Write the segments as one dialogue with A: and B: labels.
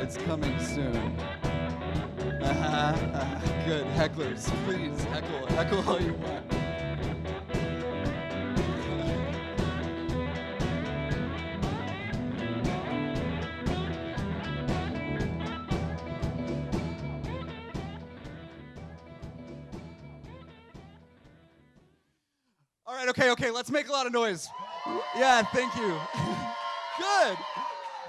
A: It's coming soon. Good. Hecklers, please heckle all you want. All right, okay, let's make a lot of noise. Yeah, thank you. Good.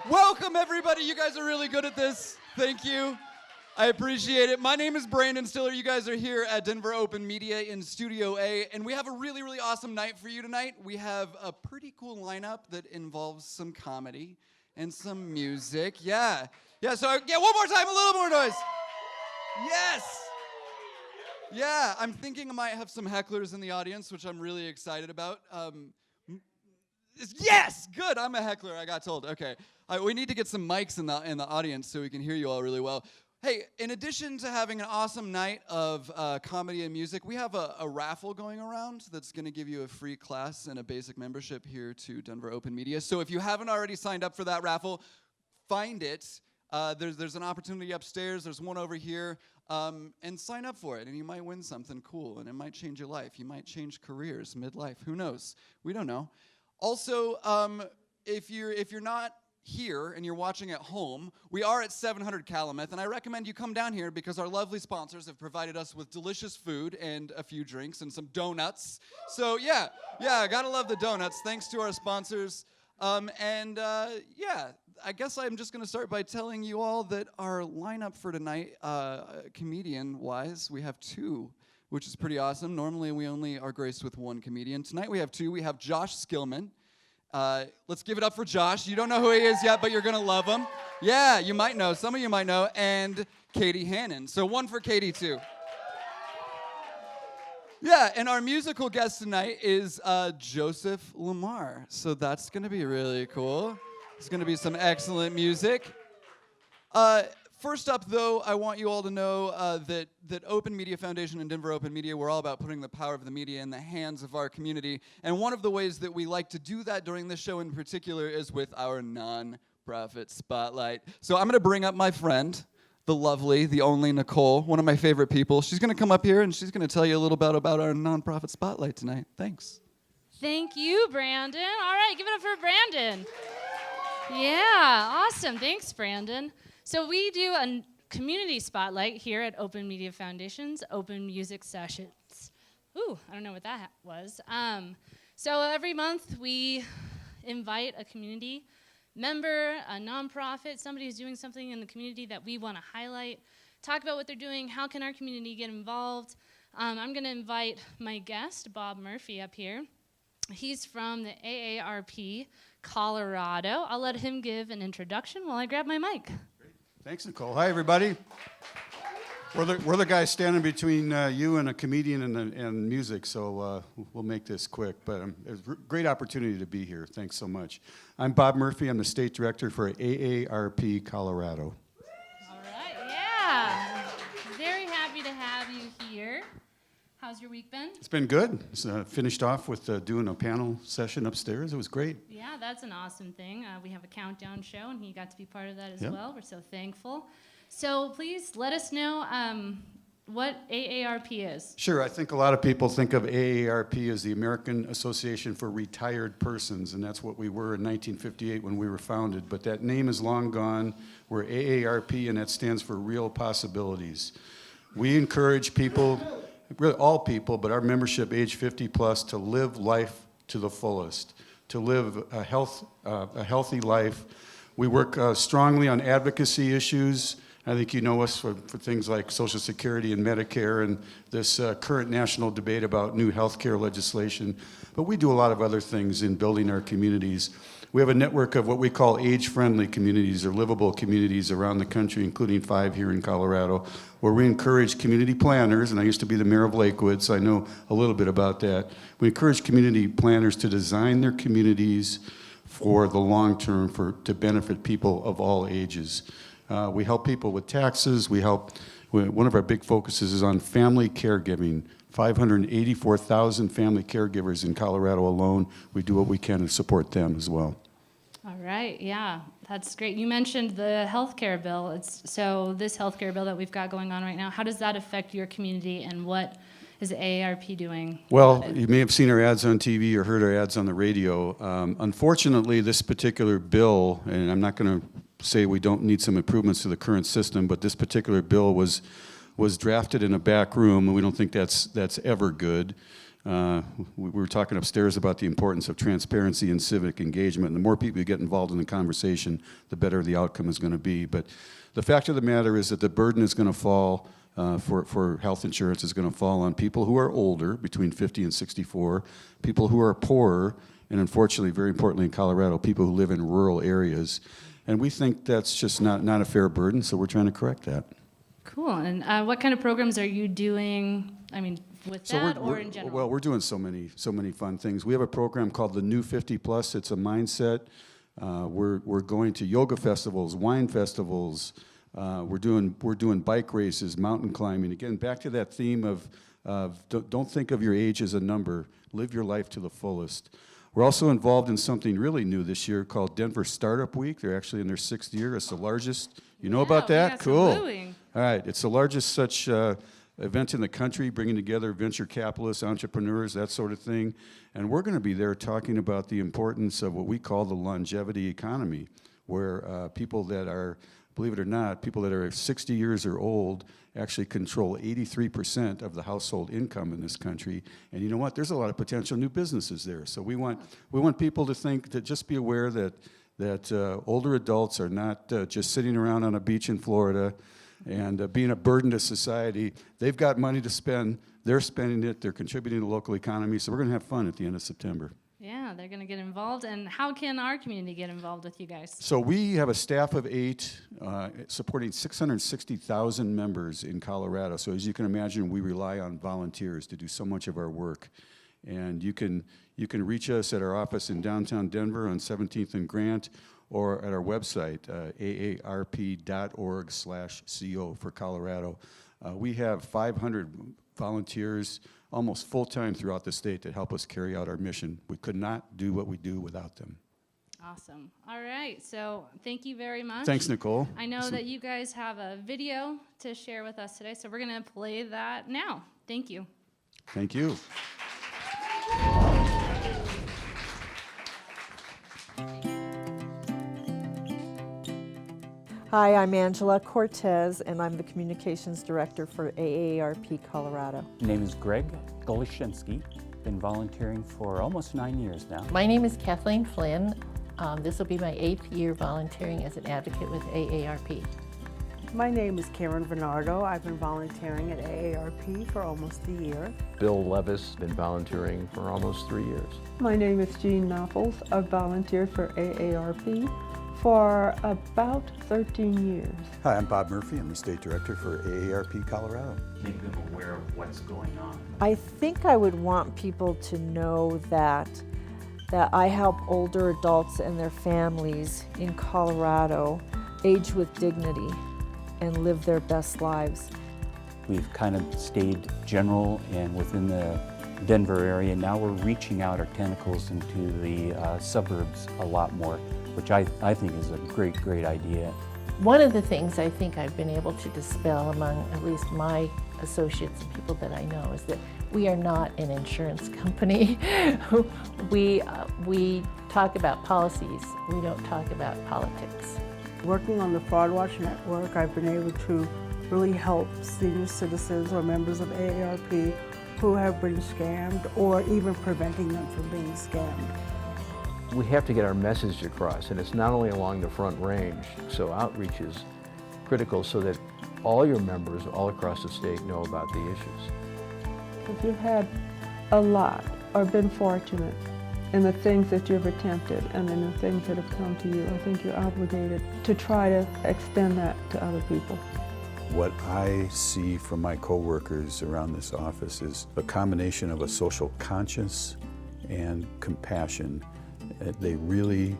A: Welcome, everybody. You guys are really good at this. Thank you. I appreciate it. My name is Brandon Stiller. You guys are here at Denver Open Media in Studio A, and we have a really, really awesome night for you tonight. We have a pretty cool lineup that involves some comedy and some music. Yeah, so one more time, a little more noise. Yes. Yeah, I'm thinking I might have some hecklers in the audience, which I'm really excited about. Yes, good. I'm a heckler. I got told. Okay, we need to get some mics in the audience so we can hear you all really well. Hey, in addition to having an awesome night of comedy and music, we have a raffle going around that's going to give you a free class and a basic membership here to Denver Open Media. So if you haven't already signed up for that raffle, find it. There's an opportunity upstairs. There's one over here. And sign up for it, and you might win something cool, and it might change your life. You might change careers midlife. Who knows? We don't know. Also, if you're not here and you're watching at home, we are at 700 Calumet, and I recommend you come down here because our lovely sponsors have provided us with delicious food and a few drinks and some donuts. So yeah, gotta love the donuts. Thanks to our sponsors. I guess I'm just going to start by telling you all that our lineup for tonight, comedian-wise, we have two, which is pretty awesome. Normally, we only are graced with one comedian. Tonight, we have two. We have Josh Skillman. Let's give it up for Josh. You don't know who he is yet, but you're going to love him. Yeah, you might know. Some of you might know. And Caite Hannan. So one for Caite, too. Yeah, and our musical guest tonight is Joseph Lamar. So that's going to be really cool. It's going to be some excellent music. First up, though, I want you all to know that Open Media Foundation and Denver Open Media, we're all about putting the power of the media in the hands of our community. And one of the ways that we like to do that during this show in particular is with our nonprofit spotlight. So I'm going to bring up my friend, the lovely, the only Nicole, one of my favorite people. She's going to come up here, and she's going to tell you a little bit about our nonprofit spotlight tonight. Thanks.
B: Thank you, Brandon. All right, give it up for Brandon. Yeah, awesome. Thanks, Brandon. So we do a community spotlight here at Open Media Foundation's Open Music Sessions. Ooh, I don't know what that was. So every month we invite a community member, a nonprofit, somebody who's doing something in the community that we want to highlight, talk about what they're doing, how can our community get involved. I'm going to invite my guest, Bob Murphy, up here. He's from the AARP, Colorado. I'll let him give an introduction while I grab my mic.
C: Great. Thanks, Nicole. Hi, everybody. We're the guys standing between you and a comedian and music, so we'll make this quick. But it's a great opportunity to be here. Thanks so much. I'm Bob Murphy. I'm the state director for AARP Colorado.
B: All right, yeah. Very happy to have you here. How's your week been?
C: It's been good. It's, finished off with doing a panel session upstairs. It was great.
B: Yeah, that's an awesome thing. We have a countdown show, and he got to be part of that as
C: Yep.
B: well. We're so thankful. So please let us know what AARP is.
C: Sure. I think a lot of people think of AARP as the American Association for Retired Persons, and that's what we were in 1958 when we were founded. But that name is long gone. We're AARP, and that stands for Real Possibilities. We encourage people, really all people, but our membership age 50 plus, to live life to the fullest, to live a healthy life. We work strongly on advocacy issues. I think you know us for things like Social Security and Medicare and this current national debate about new health care legislation. But we do a lot of other things in building our communities. We have a network of what we call age-friendly communities or livable communities around the country, including 5 here in Colorado, where we encourage community planners, and I used to be the mayor of Lakewood, so I know a little bit about that. We encourage community planners to design their communities for the long term to benefit people of all ages. We help people with taxes. One of our big focuses is on family caregiving. 584,000 family caregivers in Colorado alone. We do what we can to support them as well.
B: All right, yeah, that's great. You mentioned the healthcare bill. So this healthcare bill that we've got going on right now, how does that affect your community, and what is AARP doing?
C: Well, you may have seen our ads on TV or heard our ads on the radio. Unfortunately, this particular bill, and I'm not going to say we don't need some improvements to the current system, but this particular bill was drafted in a back room, and we don't think that's ever good. We were talking upstairs about the importance of transparency and civic engagement, and the more people you get involved in the conversation, the better the outcome is going to be. But the fact of the matter is that the burden is going to fall for health insurance is going to fall on people who are older, between 50 and 64, people who are poorer, and unfortunately, very importantly in Colorado, people who live in rural areas. And we think that's just not a fair burden, so we're trying to correct that.
B: Cool. And what kind of programs are you doing, with that or in general?
C: Well, we're doing so many fun things. We have a program called the New 50 Plus. It's a mindset. We're going to yoga festivals, wine festivals. We're doing bike races, mountain climbing. Again, back to that theme of don't think of your age as a number. Live your life to the fullest. We're also involved in something really new this year called Denver Startup Week. They're actually in their 6th year. It's the largest. You know about that? Cool.
B: Absolutely.
C: All right. It's the largest such event in the country, bringing together venture capitalists, entrepreneurs, that sort of thing. And we're going to be there talking about the importance of what we call the longevity economy, where people that are, believe it or not, people that are 60 years or old actually control 83% of the household income in this country. And you know what? There's a lot of potential new businesses there. So we want people to think, to just be aware that older adults are not just sitting around on a beach in Florida and being a burden to society. They've got money to spend. They're spending it. They're contributing to the local economy. So we're going to have fun at the end of September.
B: Yeah, they're going to get involved. And how can our community get involved with you guys?
C: So we have a staff of 8 supporting 660,000 members in Colorado. So as you can imagine, we rely on volunteers to do so much of our work. And you can reach us at our office in downtown Denver on 17th and Grant, or at our website, aarp.org/co for Colorado. We have 500 volunteers, almost full-time throughout the state, that help us carry out our mission. We could not do what we do without them.
B: Awesome. All right, so thank you very much.
C: Thanks, Nicole.
B: I know that you guys have a video to share with us today, so we're going to play that now. Thank you.
C: Thank you.
D: Hi, I'm Angela Cortez, and I'm the Communications Director for AARP Colorado.
E: My name is Greg Golishinsky. Been volunteering for almost 9 years now.
F: My name is Kathleen Flynn. This will be my 8th year volunteering as an advocate with AARP.
G: My name is Karen Bernardo. I've been volunteering at AARP for almost a year.
H: Bill Levis, been volunteering for almost 3 years.
I: My name is Jean Noffels. I've volunteered for AARP for about 13 years.
J: Hi, I'm Bob Murphy. I'm the State Director for AARP Colorado.
E: Make them aware of what's going on.
D: I think I would want people to know that I help older adults and their families in Colorado age with dignity and live their best lives.
E: We've kind of stayed general and within the Denver area. Now we're reaching out our tentacles into the suburbs a lot more, which I think is a great idea.
F: One of the things I think I've been able to dispel among at least my associates and people that I know is that we are not an insurance company. We talk about policies, we don't talk about politics.
G: Working on the Fraud Watch Network, I've been able to really help senior citizens or members of AARP who have been scammed, or even preventing them from being scammed.
H: We have to get our message across, and it's not only along the Front Range, so outreach is critical so that all your members all across the state know about the issues.
I: If you've had a lot or been fortunate in the things that you've attempted and in the things that have come to you, I think you're obligated to try to extend that to other people.
J: What I see from my coworkers around this office is a combination of a social conscience and compassion. They really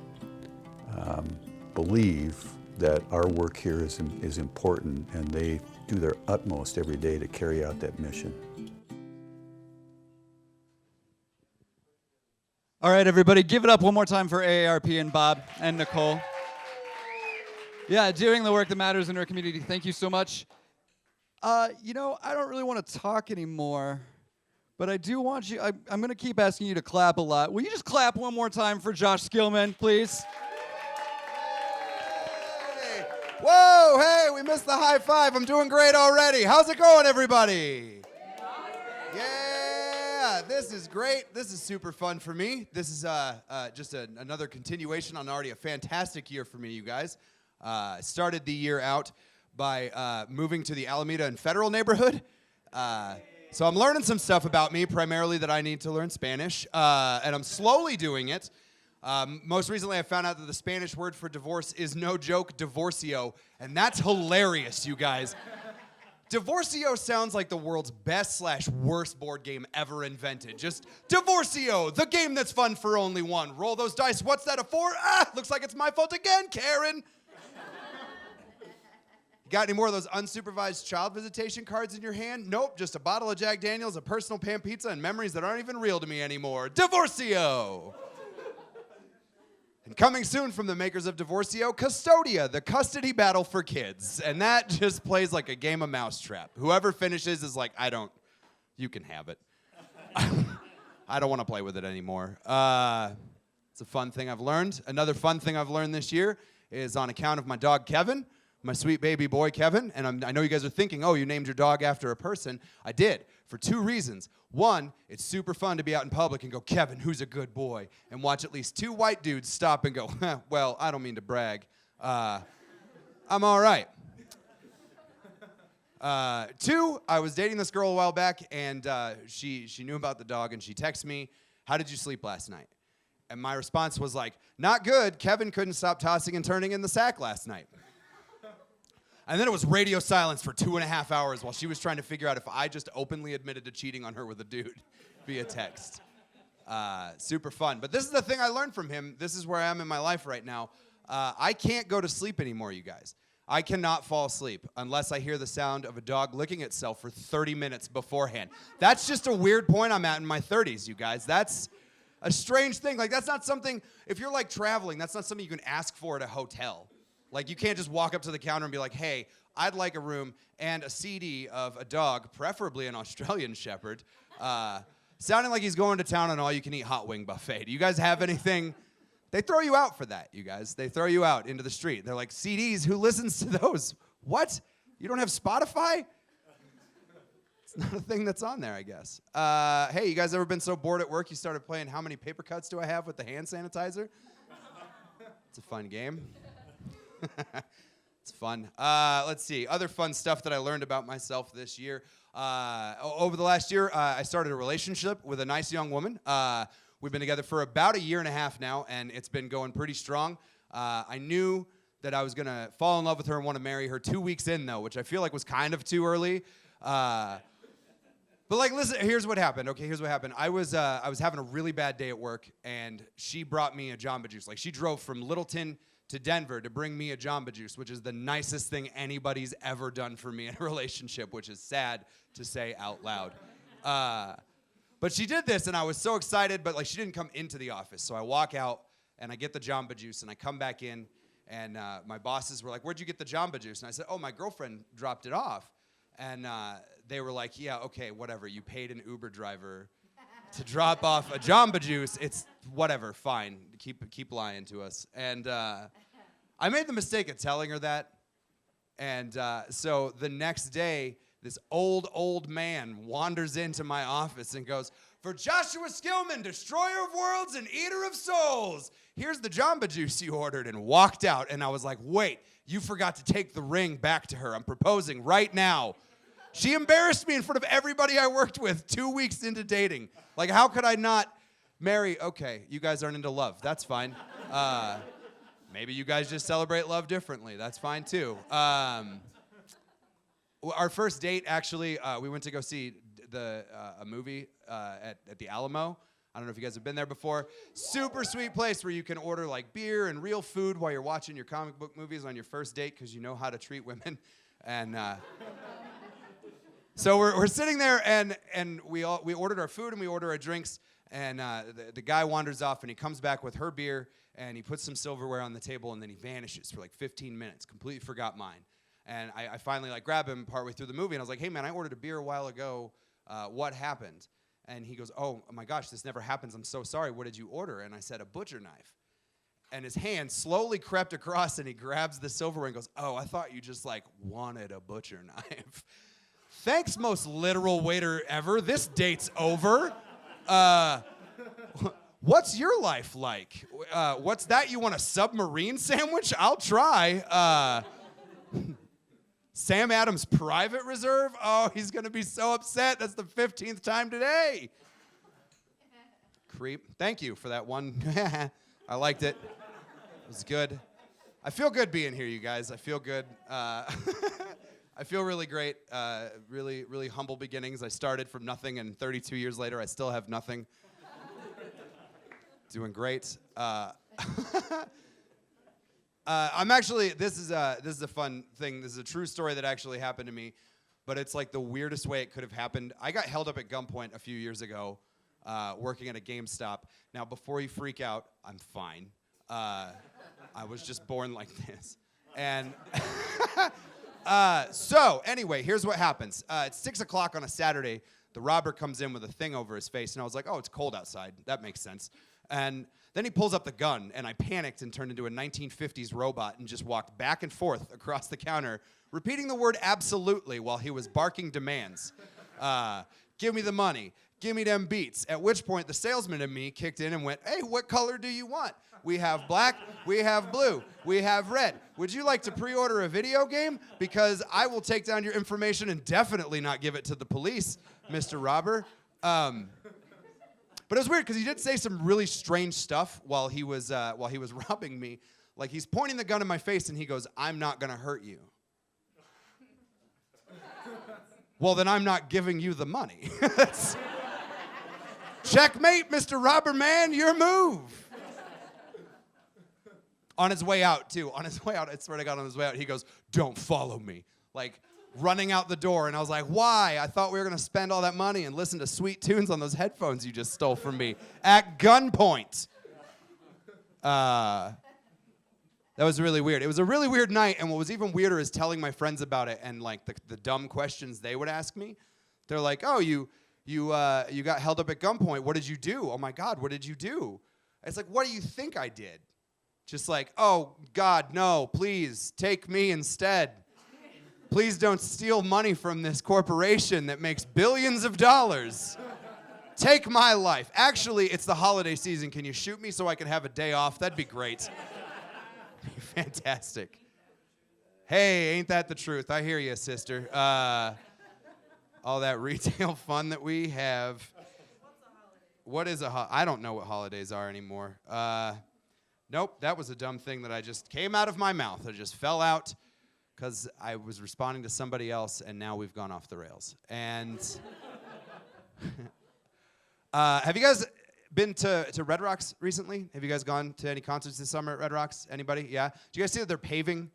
J: believe that our work here is important, and they do their utmost every day to carry out that mission.
A: All right, everybody, give it up one more time for AARP and Bob and Nicole. Yeah, doing the work that matters in our community. Thank you so much. I don't really want to talk anymore, but I do want you, I'm going to keep asking you to clap a lot. Will you just clap one more time for Josh Skillman, please?
K: Hey. Whoa, hey, we missed the high five. I'm doing great already. How's it going, everybody? Yeah, this is great. This is super fun for me. This is just another continuation on already a fantastic year for me, you guys. Started the year out by moving to the Alameda and Federal neighborhood. So I'm learning some stuff about me, primarily that I need to learn Spanish, and I'm slowly doing it. Most recently, I found out that the Spanish word for divorce is, no joke, divorcio, and that's hilarious, you guys. Divorcio sounds like the world's best/worst board game ever invented. Just Divorcio, the game that's fun for only one. Roll those dice. What's that, a 4? Looks like it's my fault again, Karen. Got any more of those unsupervised child visitation cards in your hand? Nope, just a bottle of Jack Daniels, a personal pan pizza, and memories that aren't even real to me anymore. Divorcio! And coming soon from the makers of Divorcio, Custodia, the custody battle for kids. And that just plays like a game of mousetrap. Whoever finishes is like, you can have it. I don't want to play with it anymore. It's a fun thing I've learned. Another fun thing I've learned this year is on account of my dog, Kevin. My sweet baby boy, Kevin, and I know you guys are thinking, oh, you named your dog after a person. I did, for 2 reasons. One, it's super fun to be out in public and go, Kevin, who's a good boy? And watch at least 2 white dudes stop and go, well, I don't mean to brag. I'm all right. 2, I was dating this girl a while back, and she knew about the dog, and she texted me, how did you sleep last night? And my response was like, not good. Kevin couldn't stop tossing and turning in the sack last night. And then it was radio silence for 2.5 hours while she was trying to figure out if I just openly admitted to cheating on her with a dude via text. Super fun. But this is the thing I learned from him. This is where I am in my life right now. I can't go to sleep anymore, you guys. I cannot fall asleep unless I hear the sound of a dog licking itself for 30 minutes beforehand. That's just a weird point I'm at in my 30s, you guys. That's a strange thing. Like, that's not something, if you're like traveling, that's not something you can ask for at a hotel. Like, you can't just walk up to the counter and be like, hey, I'd like a room and a CD of a dog, preferably an Australian Shepherd, sounding like he's going to town on all-you-can-eat hot wing buffet. Do you guys have anything? They throw you out for that, you guys. They throw you out into the street. They're like, CDs, who listens to those? What? You don't have Spotify? It's not a thing that's on there, I guess. Hey, you guys ever been so bored at work you started playing How Many Paper Cuts Do I Have with the hand sanitizer? It's a fun game. It's fun. Let's see. Other fun stuff that I learned about myself this year. Over the last year, I started a relationship with a nice young woman. We've been together for about 1.5 years now, and it's been going pretty strong. I knew that I was going to fall in love with her and want to marry her 2 weeks in, though, which I feel like was kind of too early. But, like, listen, here's what happened. Okay, here's what happened. I was having a really bad day at work, and she brought me a Jamba Juice. Like, she drove from Littleton to Denver to bring me a Jamba Juice, which is the nicest thing anybody's ever done for me in a relationship, which is sad to say out loud. But she did this, and I was so excited, but like she didn't come into the office. So I walk out, and I get the Jamba Juice, and I come back in, and my bosses were like, where'd you get the Jamba Juice? And I said, oh, my girlfriend dropped it off. And they were like, yeah, okay, whatever. You paid an Uber driver to drop off a Jamba Juice. It's whatever, fine. Keep lying to us. And I made the mistake of telling her that. And so the next day, this old man wanders into my office and goes, for Joshua Skillman, destroyer of worlds and eater of souls, here's the Jamba Juice you ordered, and walked out. And I was like, wait, you forgot to take the ring back to her. I'm proposing right now. She embarrassed me in front of everybody I worked with 2 weeks into dating. Like, how could I not marry? Okay, you guys aren't into love. That's fine. Maybe you guys just celebrate love differently. That's fine, too. Our first date, actually, we went to go see a movie at the Alamo. I don't know if you guys have been there before. Super sweet place where you can order, like, beer and real food while you're watching your comic book movies on your first date because you know how to treat women. And so we're sitting there, and we ordered our food and we ordered our drinks. And the guy wanders off, and he comes back with her beer, and he puts some silverware on the table, and then he vanishes for like 15 minutes, completely forgot mine. And I finally like grab him partway through the movie, and I was like, hey, man, I ordered a beer a while ago. What happened? And he goes, oh my gosh, this never happens. I'm so sorry. What did you order? And I said, a butcher knife. And his hand slowly crept across, and he grabs the silverware and goes, oh, I thought you just like wanted a butcher knife. Thanks, most literal waiter ever. This date's over. What's your life like? What's that? You want a submarine sandwich? I'll try. Sam Adams' private reserve? Oh, he's going to be so upset. That's the 15th time today. Creep. Thank you for that one. I liked it. It was good. I feel good being here, you guys. I feel good. I feel really great. Really, really humble beginnings. I started from nothing, and 32 years later, I still have nothing. Doing great. I'm actually, this is a fun thing. This is a true story that actually happened to me, but it's like the weirdest way it could have happened. I got held up at gunpoint a few years ago working at a GameStop. Now, before you freak out, I'm fine. I was just born like this. And so anyway, here's what happens. It's 6 o'clock on a Saturday. The robber comes in with a thing over his face, and I was like, oh, it's cold outside. That makes sense. And then he pulls up the gun, and I panicked and turned into a 1950s robot and just walked back and forth across the counter, repeating the word absolutely while he was barking demands. Give me the money. Give me them beats. At which point, the salesman in me kicked in and went, hey, what color do you want? We have black, we have blue, we have red. Would you like to pre-order a video game? Because I will take down your information and definitely not give it to the police, Mr. Robber. But it was weird because he did say some really strange stuff while he was robbing me. Like he's pointing the gun in my face and he goes, I'm not gonna hurt you. Well, then I'm not giving you the money. Checkmate, Mr. Robber Man, your move. On his way out, too. On his way out, I swear to God, on his way out, he goes, don't follow me. Like, running out the door, and I was like, why? I thought we were going to spend all that money and listen to sweet tunes on those headphones you just stole from me. At gunpoint. That was really weird. It was a really weird night, and what was even weirder is telling my friends about it and, like, the dumb questions they would ask me. They're like, oh, you got held up at gunpoint. What did you do? Oh, my God, what did you do? It's like, what do you think I did? Just like, oh, God, no, please, take me instead. Please don't steal money from this corporation that makes billions of dollars. Take my life. Actually, it's the holiday season. Can you shoot me so I can have a day off? That'd be great. Fantastic. Hey, ain't that the truth? I hear you, sister. All that retail fun that we have. What is a holiday? I don't know what holidays are anymore. Nope, that was a dumb thing that I just came out of my mouth. It just fell out because I was responding to somebody else, and now we've gone off the rails. And have you guys been to Red Rocks recently? Have you guys gone to any concerts this summer at Red Rocks? Anybody? Yeah? Do you guys see that they're paving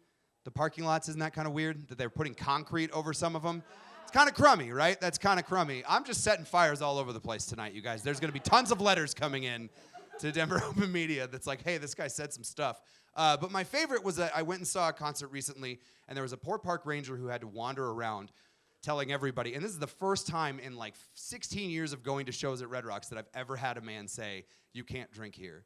K: the parking lots? Isn't that kind of weird that they're putting concrete over some of them? It's kind of crummy, right? That's kind of crummy. I'm just setting fires all over the place tonight, you guys. There's going to be tons of letters coming in to Denver Open Media that's like, hey, this guy said some stuff. But my favorite was that I went and saw a concert recently, and there was a poor park ranger who had to wander around telling everybody, and this is the first time in like 16 years of going to shows at Red Rocks that I've ever had a man say, you can't drink here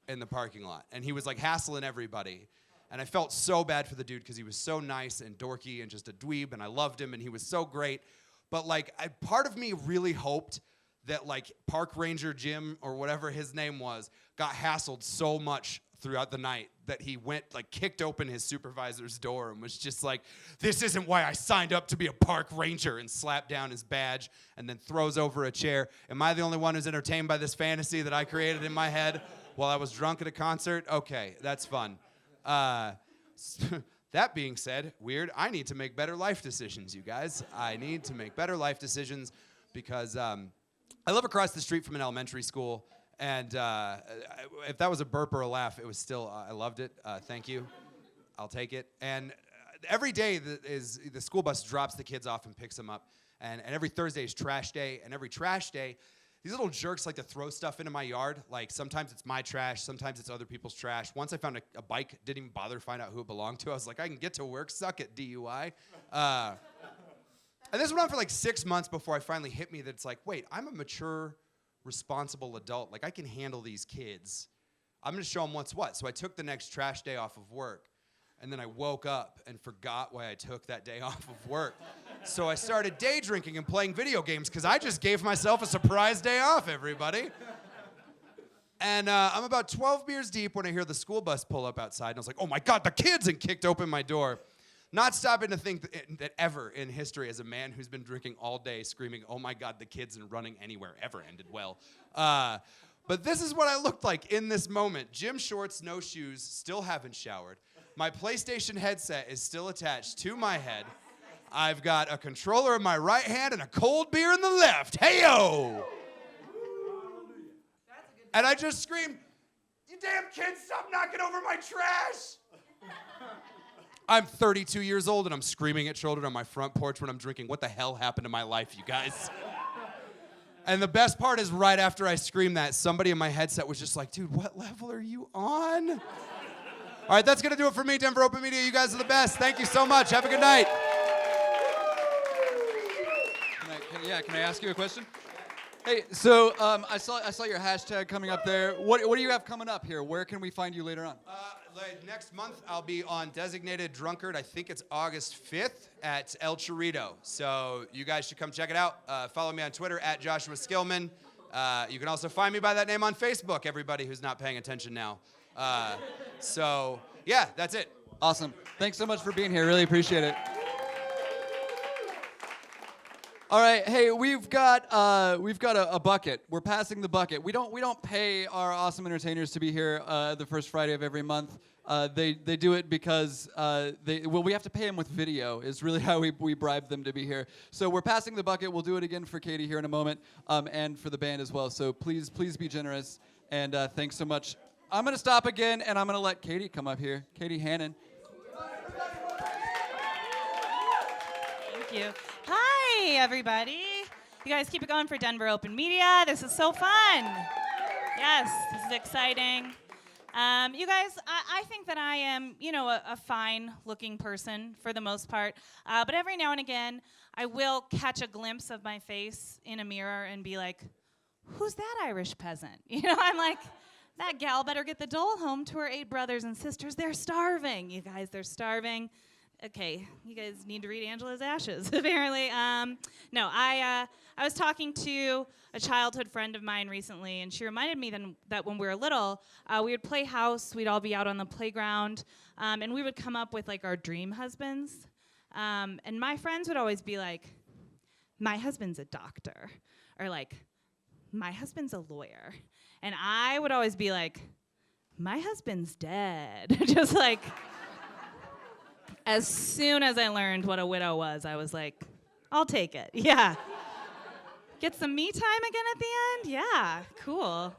K: in the parking lot. And he was like hassling everybody. And I felt so bad for the dude because he was so nice and dorky and just a dweeb, and I loved him, and he was so great. But like, part of me really hoped that like Park Ranger Jim or whatever his name was got hassled so much throughout the night that he went like kicked open his supervisor's door and was just like, this isn't why I signed up to be a park ranger, and slapped down his badge and then throws over a chair. Am I the only one who's entertained by this fantasy that I created in my head while I was drunk at a concert? Okay, that's fun. That being said, weird, I need to make better life decisions, you guys. I need to make better life decisions because I live across the street from an elementary school, and if that was a burp or a laugh, it was still, I loved it. Thank you. I'll take it. And every day the school bus drops the kids off and picks them up, and every Thursday is trash day, and every trash day, these little jerks like to throw stuff into my yard. Like sometimes it's my trash, sometimes it's other people's trash. Once I found a bike, didn't even bother to find out who it belonged to. I was like, I can get to work, suck it, DUI. And this went on for like 6 months before I finally hit me that it's like, wait, I'm a mature, responsible adult. Like I can handle these kids. I'm gonna show them what's what. So I took the next trash day off of work. And then I woke up and forgot why I took that day off of work. So I started day drinking and playing video games because I just gave myself a surprise day off, everybody. And I'm about 12 beers deep when I hear the school bus pull up outside. And I was like, oh my God, the kids, and kicked open my door. Not stopping to think that ever in history as a man who's been drinking all day screaming, oh my God, the kids, and running anywhere ever ended well. But this is what I looked like in this moment. Gym shorts, no shoes, still haven't showered. My PlayStation headset is still attached to my head. I've got a controller in my right hand and a cold beer in the left. Hey-o! And I just screamed, you damn kids, stop knocking over my trash! I'm 32 years old and I'm screaming at children on my front porch when I'm drinking. What the hell happened to my life, you guys? And the best part is right after I screamed that, somebody in my headset was just like, dude, what level are you on? All right, that's going to do it for me, Denver Open Media. You guys are the best. Thank you so much. Have a good night.
A: Can I ask you a question? Hey, so I saw your hashtag coming up there. What do you have coming up here? Where can we find you later on?
K: Next month, I'll be on Designated Drunkard. I think it's August 5th at El Chorrito. So you guys should come check it out. Follow me on Twitter at Joshua Skillman. You can also find me by that name on Facebook, everybody who's not paying attention now. So, yeah, that's it.
A: Awesome. Thanks so much for being here. Really appreciate it. All right, hey, we've got a bucket. We're passing the bucket. We don't pay our awesome entertainers to be here the first Friday of every month. They do it because we have to pay them with video. Is really how we bribe them to be here. So we're passing the bucket. We'll do it again for Caite here in a moment, and for the band as well. So please be generous, and thanks so much. I'm gonna stop again, and I'm gonna let Caite come up here. Caite Hannan.
L: Thank you. Hi, everybody. You guys keep it going for Denver Open Media. This is so fun. Yes, this is exciting. You guys, I think that I am, a fine-looking person for the most part. But every now and again, I will catch a glimpse of my face in a mirror and be like, who's that Irish peasant? I'm like, that gal better get the dole home to her 8 brothers and sisters. They're starving. You guys, they're starving. Okay, you guys need to read Angela's Ashes, apparently. No, I was talking to a childhood friend of mine recently, and she reminded me that when we were little, we would play house, we'd all be out on the playground, and we would come up with, our dream husbands. And my friends would always be like, my husband's a doctor, or my husband's a lawyer. And I would always be like, my husband's dead. Just as soon as I learned what a widow was, I was like, I'll take it. Yeah. Get some me time again at the end? Yeah, cool.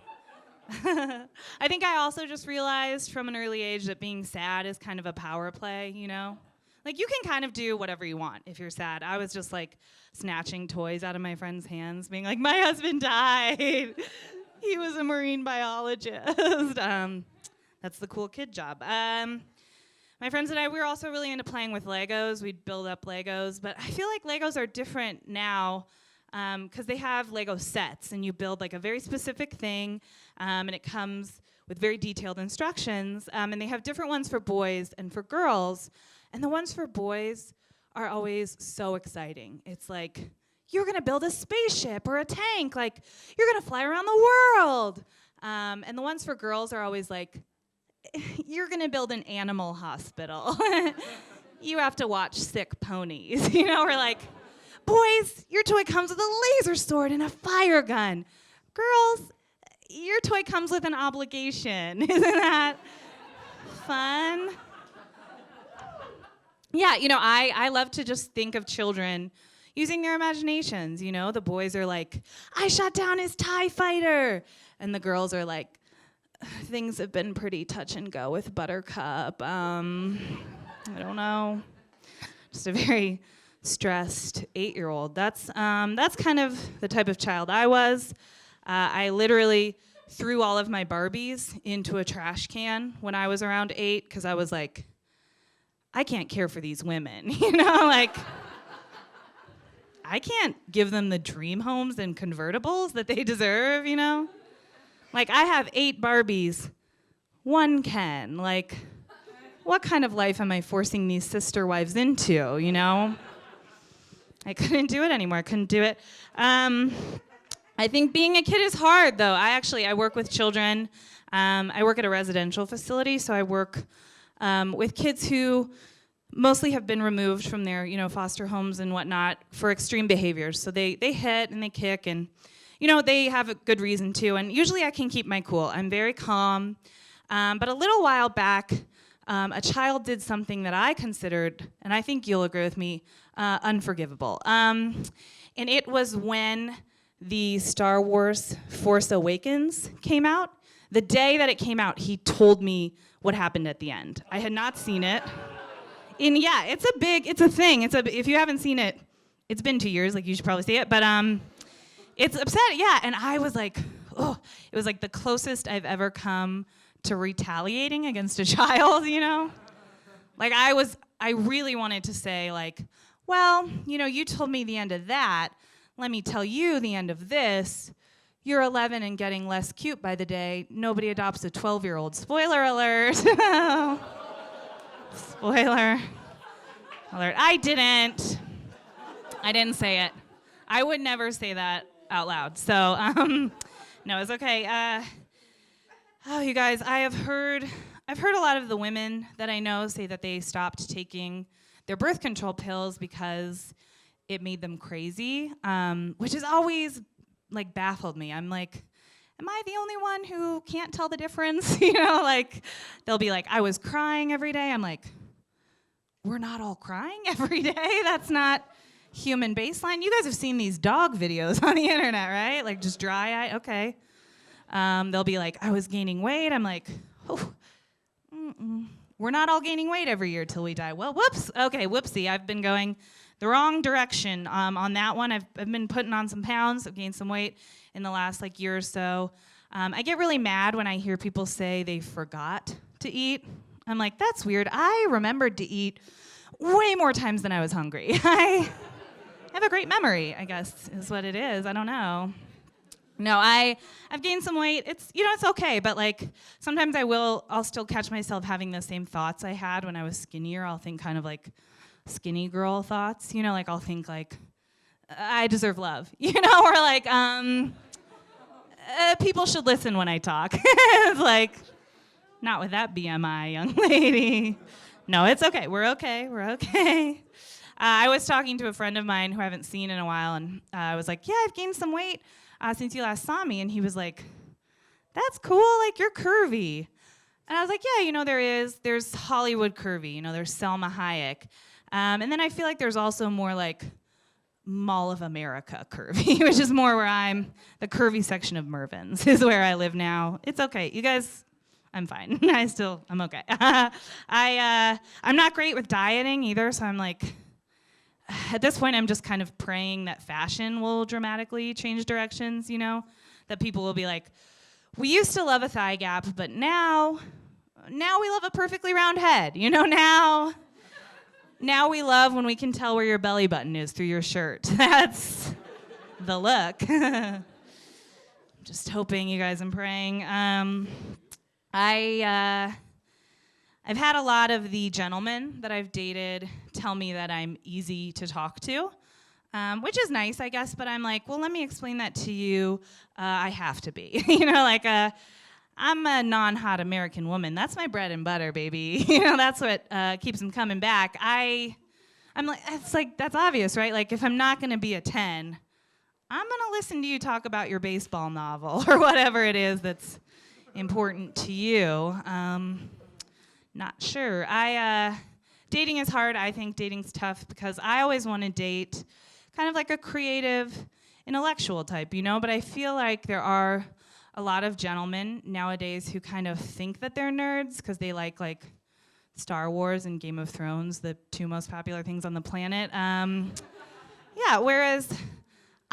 L: I think I also just realized from an early age that being sad is kind of a power play, you can kind of do whatever you want if you're sad. I was just snatching toys out of my friends' hands, being like, my husband died. He was a marine biologist. That's the cool kid job. My friends and I, we were also really into playing with Legos. We'd build up Legos, but I feel like Legos are different now because they have Lego sets, and you build a very specific thing, and it comes with very detailed instructions, and they have different ones for boys and for girls, and the ones for boys are always so exciting. It's like, you're gonna build a spaceship or a tank, you're gonna fly around the world, and the ones for girls are always you're gonna build an animal hospital. You have to watch sick ponies. We're boys, your toy comes with a laser sword and a fire gun. Girls, your toy comes with an obligation. Isn't that fun? Yeah, I love to just think of children using their imaginations. The boys are I shot down his TIE fighter. And the girls are things have been pretty touch and go with Buttercup. I don't know. Just a very stressed 8-year-old. That's kind of the type of child I was. I literally threw all of my Barbies into a trash can when I was around 8 because I was like, I can't care for these women, like I can't give them the dream homes and convertibles that they deserve, Like I have 8 Barbies, 1 Ken, like what kind of life am I forcing these sister wives into, I couldn't do it anymore, I couldn't do it. I think being a kid is hard, though. I work with children. I work at a residential facility, so I work with kids who mostly have been removed from their, foster homes and whatnot for extreme behaviors. So they hit and they kick, and they have a good reason to. And usually I can keep my cool. I'm very calm. But a little while back, a child did something that I considered, and I think you'll agree with me, unforgivable. And it was when the Star Wars Force Awakens came out. The day that it came out, he told me what happened at the end. I had not seen it. And yeah, it's a thing. If you haven't seen it, it's been 2 years, like you should probably see it, but it's upsetting, yeah. And I was like, oh, it was like the closest I've ever come to retaliating against a child, Like I really wanted to say like, well, you told me the end of that. Let me tell you the end of this. You're 11 and getting less cute by the day. Nobody adopts a 12-year-old. Spoiler alert. Spoiler alert. I didn't say it. I would never say that out loud. So, no, it's okay. Oh, you guys, I've heard a lot of the women that I know say that they stopped taking their birth control pills because it made them crazy, which has always like baffled me. I'm like, am I the only one who can't tell the difference? Like they'll be like, I was crying every day. I'm like, we're not all crying every day. That's not human baseline. You guys have seen these dog videos on the internet, right? Like just dry eye. Okay. They'll be like, I was gaining weight. I'm like, oh, we're not all gaining weight every year till we die. Well, whoops. Okay, whoopsie. I've been going the wrong direction on that one. I've been putting on some pounds. I've gained some weight in the last year or so. I get really mad when I hear people say they forgot to eat. I'm like, that's weird. I remembered to eat way more times than I was hungry. I have a great memory, I guess, is what it is. I don't know. No, I've gained some weight. It's it's okay, but sometimes I'll still catch myself having the same thoughts I had when I was skinnier. I'll think kind of like skinny girl thoughts, I'll think I deserve love, or people should listen when I talk. It's like, not with that BMI, young lady. No, it's okay. We're okay. I was talking to a friend of mine who I haven't seen in a while, and I was like, yeah, I've gained some weight since you last saw me. And he was like, that's cool, you're curvy. And I was like, yeah, there's Hollywood curvy, there's Selma Hayek. And then I feel like there's also more Mall of America curvy, which is more where I'm, the curvy section of Mervyn's is where I live now. It's okay. You guys, I'm fine. I'm okay. I'm not great with dieting either, so I'm at this point, I'm just kind of praying that fashion will dramatically change directions, that people will be like, we used to love a thigh gap, but now we love a perfectly round head, now we love when we can tell where your belly button is through your shirt. That's the look. Just hoping, you guys, and praying. I've had a lot of the gentlemen that I've dated tell me that I'm easy to talk to, which is nice, I guess, but I'm like, well, let me explain that to you. I have to be. I'm a non-hot American woman. That's my bread and butter, baby. That's what keeps them coming back. I'm like, that's obvious, right? If I'm not going to be a 10, I'm going to listen to you talk about your baseball novel or whatever it is that's important to you. Not sure. Dating is hard. I think dating's tough because I always want to date kind of like a creative, intellectual type, but I feel like there are a lot of gentlemen nowadays who kind of think that they're nerds because they like Star Wars and Game of Thrones, the 2 most popular things on the planet. Yeah, whereas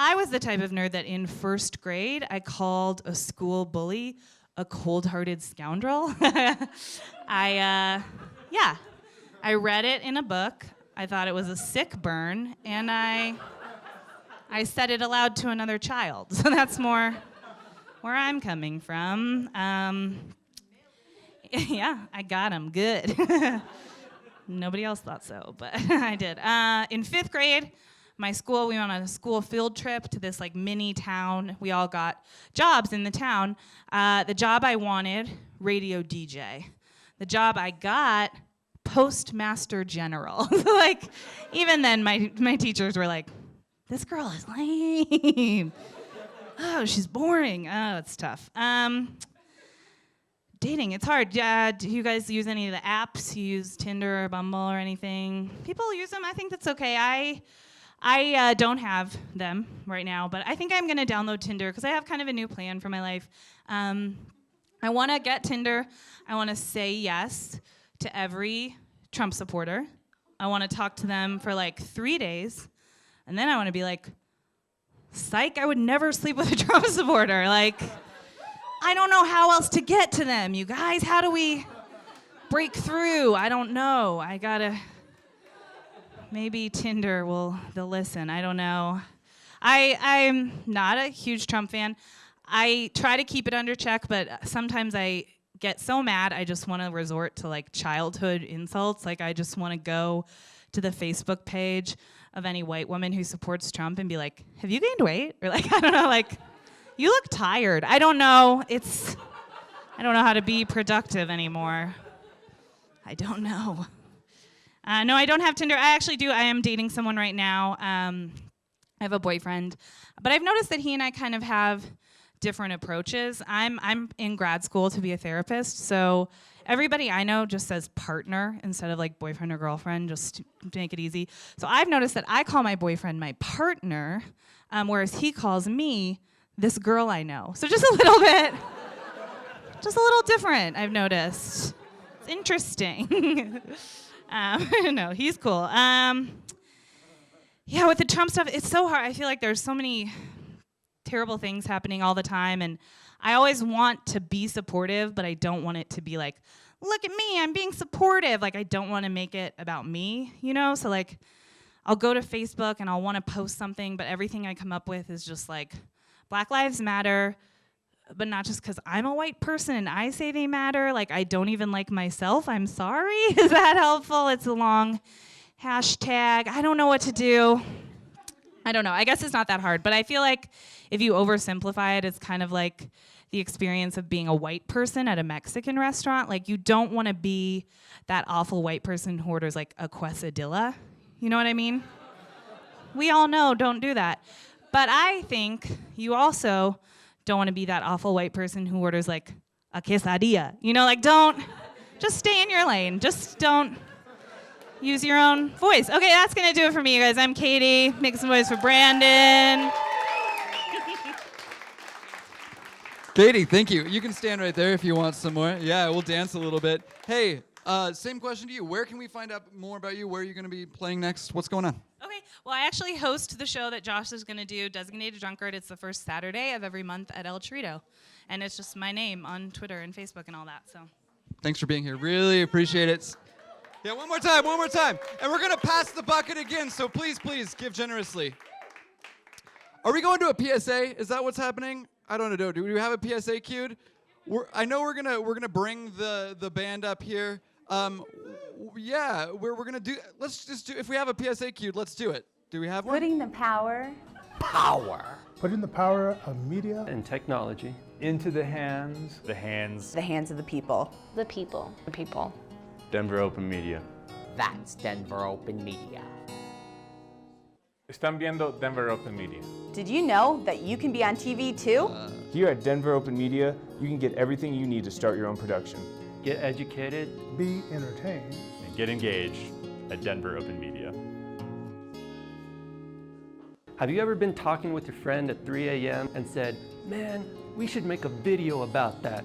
L: I was the type of nerd that in first grade, I called a school bully a cold-hearted scoundrel. I read it in a book. I thought it was a sick burn, and I said it aloud to another child. So that's more where I'm coming from. Yeah, I got him good. Nobody else thought so, but I did. In 5th grade, my school, we went on a school field trip to this like mini town. We all got jobs in the town. The job I wanted, radio DJ. The job I got, postmaster general. Like, even then, my teachers were like, this girl is lame. Oh, she's boring. Oh, it's tough. Dating, it's hard. Do you guys use any of the apps? You use Tinder or Bumble or anything? People use them. I think that's okay. I don't have them right now, but I think I'm going to download Tinder because I have kind of a new plan for my life. I want to get Tinder. I want to say yes to every Trump supporter. I want to talk to them for like 3 days, and then I want to be like, psych, I would never sleep with a Trump supporter. Like, I don't know how else to get to them, you guys. How do we break through? I don't know. I gotta, maybe Tinder they'll listen. I don't know. I'm not a huge Trump fan. I try to keep it under check, but sometimes I get so mad I just want to resort to like childhood insults. Like I just want to go to the Facebook page of any white woman who supports Trump and be like, have you gained weight? Or like, I don't know, like, you look tired. I don't know. I don't know how to be productive anymore. I don't know. No, I don't have Tinder. I actually do. I am dating someone right now. I have a boyfriend. But I've noticed that he and I kind of have different approaches. I'm in grad school to be a therapist, so everybody I know just says partner instead of like boyfriend or girlfriend, just to make it easy. So I've noticed that I call my boyfriend my partner, whereas he calls me this girl I know. So just a little bit, just a little different, I've noticed. It's interesting. No, he's cool. Yeah, with the Trump stuff, it's so hard. I feel like there's so many terrible things happening all the time, and I always want to be supportive, but I don't want it to be like, look at me, I'm being supportive. Like, I don't want to make it about me, you know? So, like, I'll go to Facebook and I'll want to post something, but everything I come up with is just like, Black Lives Matter, but not just because I'm a white person and I say they matter. Like, I don't even like myself. I'm sorry. Is that helpful? It's a long hashtag. I don't know what to do. I don't know. I guess it's not that hard, but I feel like if you oversimplify it, it's kind of like the experience of being a white person at a Mexican restaurant. Like, you don't want to be that awful white person who orders like a quesadilla. You know what I mean? We all know, don't do that. But I think you also don't want to be that awful white person who orders like a quesadilla. You know, like, don't, just stay in your lane. Just don't use your own voice. Okay, that's going to do it for me, you guys. I'm Caite. Make some noise for Brandon.
A: Caite, thank you. You can stand right there if you want some more. Yeah, we'll dance a little bit. Hey, same question to you. Where can we find out more about you? Where are you going to be playing next? What's going on?
L: Okay, well, I actually host the show that Josh is going to do, Designated Drunkard. It's the first Saturday of every month at El Chorito. And it's just my name on Twitter and Facebook and all that, so.
A: Thanks for being here. Really appreciate it. Yeah, one more time. And we're going to pass the bucket again, so please give generously. Are we going to a PSA? Is that what's happening? I don't know. Do we have a PSA queued? I know we're gonna bring the band up here. Yeah, we're gonna do. Let's just do. If we have a PSA queued, let's do it. Do we have one?
M: Putting the power
N: Putting the power of media
E: and technology
O: into the hands
M: of the people.
P: The people.
M: The people.
O: Denver Open Media.
Q: That's Denver Open Media.
O: Están viendo Denver Open Media.
M: Did you know that you can be on TV too?
R: Here at Denver Open Media, you can get everything you need to start your own production.
E: Get educated,
N: be entertained,
O: and get engaged at Denver Open Media.
E: Have you ever been talking with your friend at 3 a.m. and said, man, we should make a video about that?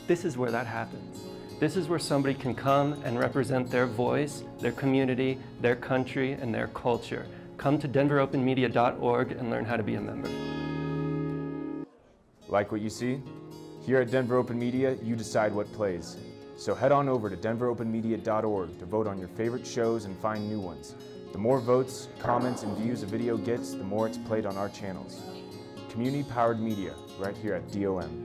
E: This is where that happens. This is where somebody can come and represent their voice, their community, their country, and their culture.
P: come to denveropenmedia.org and learn how to be a member.
R: Like what you see? Here at Denver Open Media, you decide what plays. So head on over to denveropenmedia.org to vote on your favorite shows and find new ones. The more votes, comments, and views a video gets, the more it's played on our channels. Community-powered media, right here at DOM.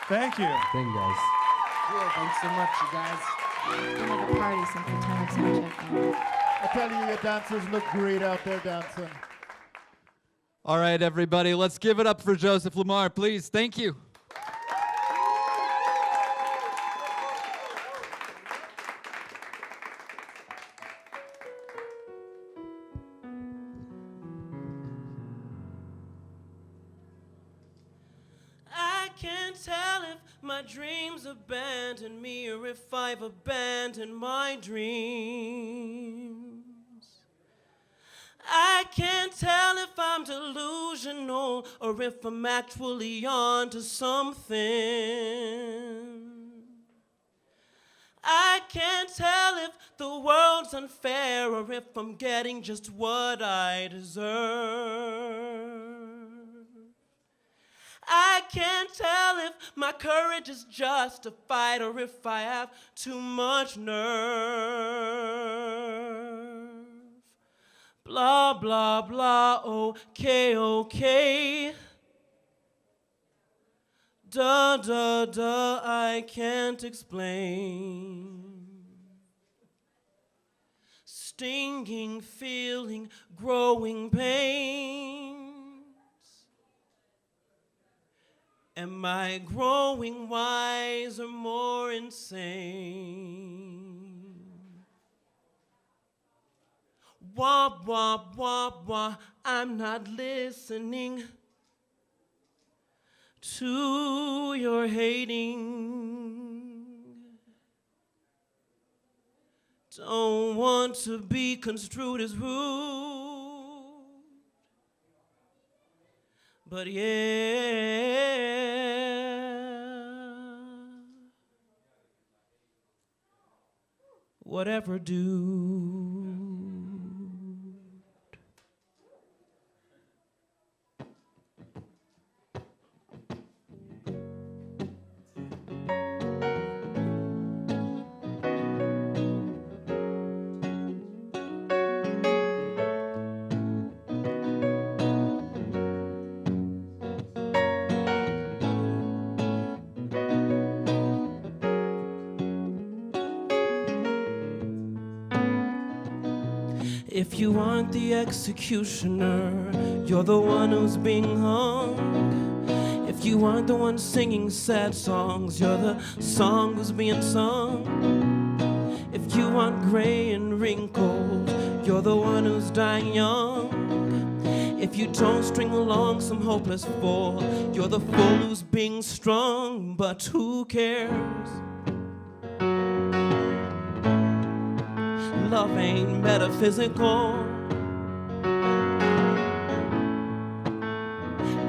S: Thank you.
H: Thank you, guys.
S: Cool. Thanks so much, you guys.
T: We'll have a party sometime sound check.
S: I tell you, your dancers look great out there dancing.
A: All right, everybody, let's give it up for Joseph Lamar, please. Thank you.
U: I can't tell if my dreams abandoned me or if I've abandoned my dreams. I can't tell if I'm delusional or if I'm actually onto something. I can't tell if the world's unfair or if I'm getting just what I deserve. I can't tell if my courage is justified or if I have too much nerve. Blah, blah, blah, okay, okay. Duh, duh, duh, I can't explain. Stinging, feeling, growing pains. Am I growing wiser, more insane? Wah, wah, wah, wah, I'm not listening to your hating. Don't want to be construed as rude, but yeah, whatever do. If you aren't the executioner, you're the one who's being hung. If you aren't the one singing sad songs, you're the song who's being sung. If you aren't gray and wrinkled, you're the one who's dying young. If you don't string along some hopeless fool, you're the fool who's being strung. But who cares? Love ain't metaphysical.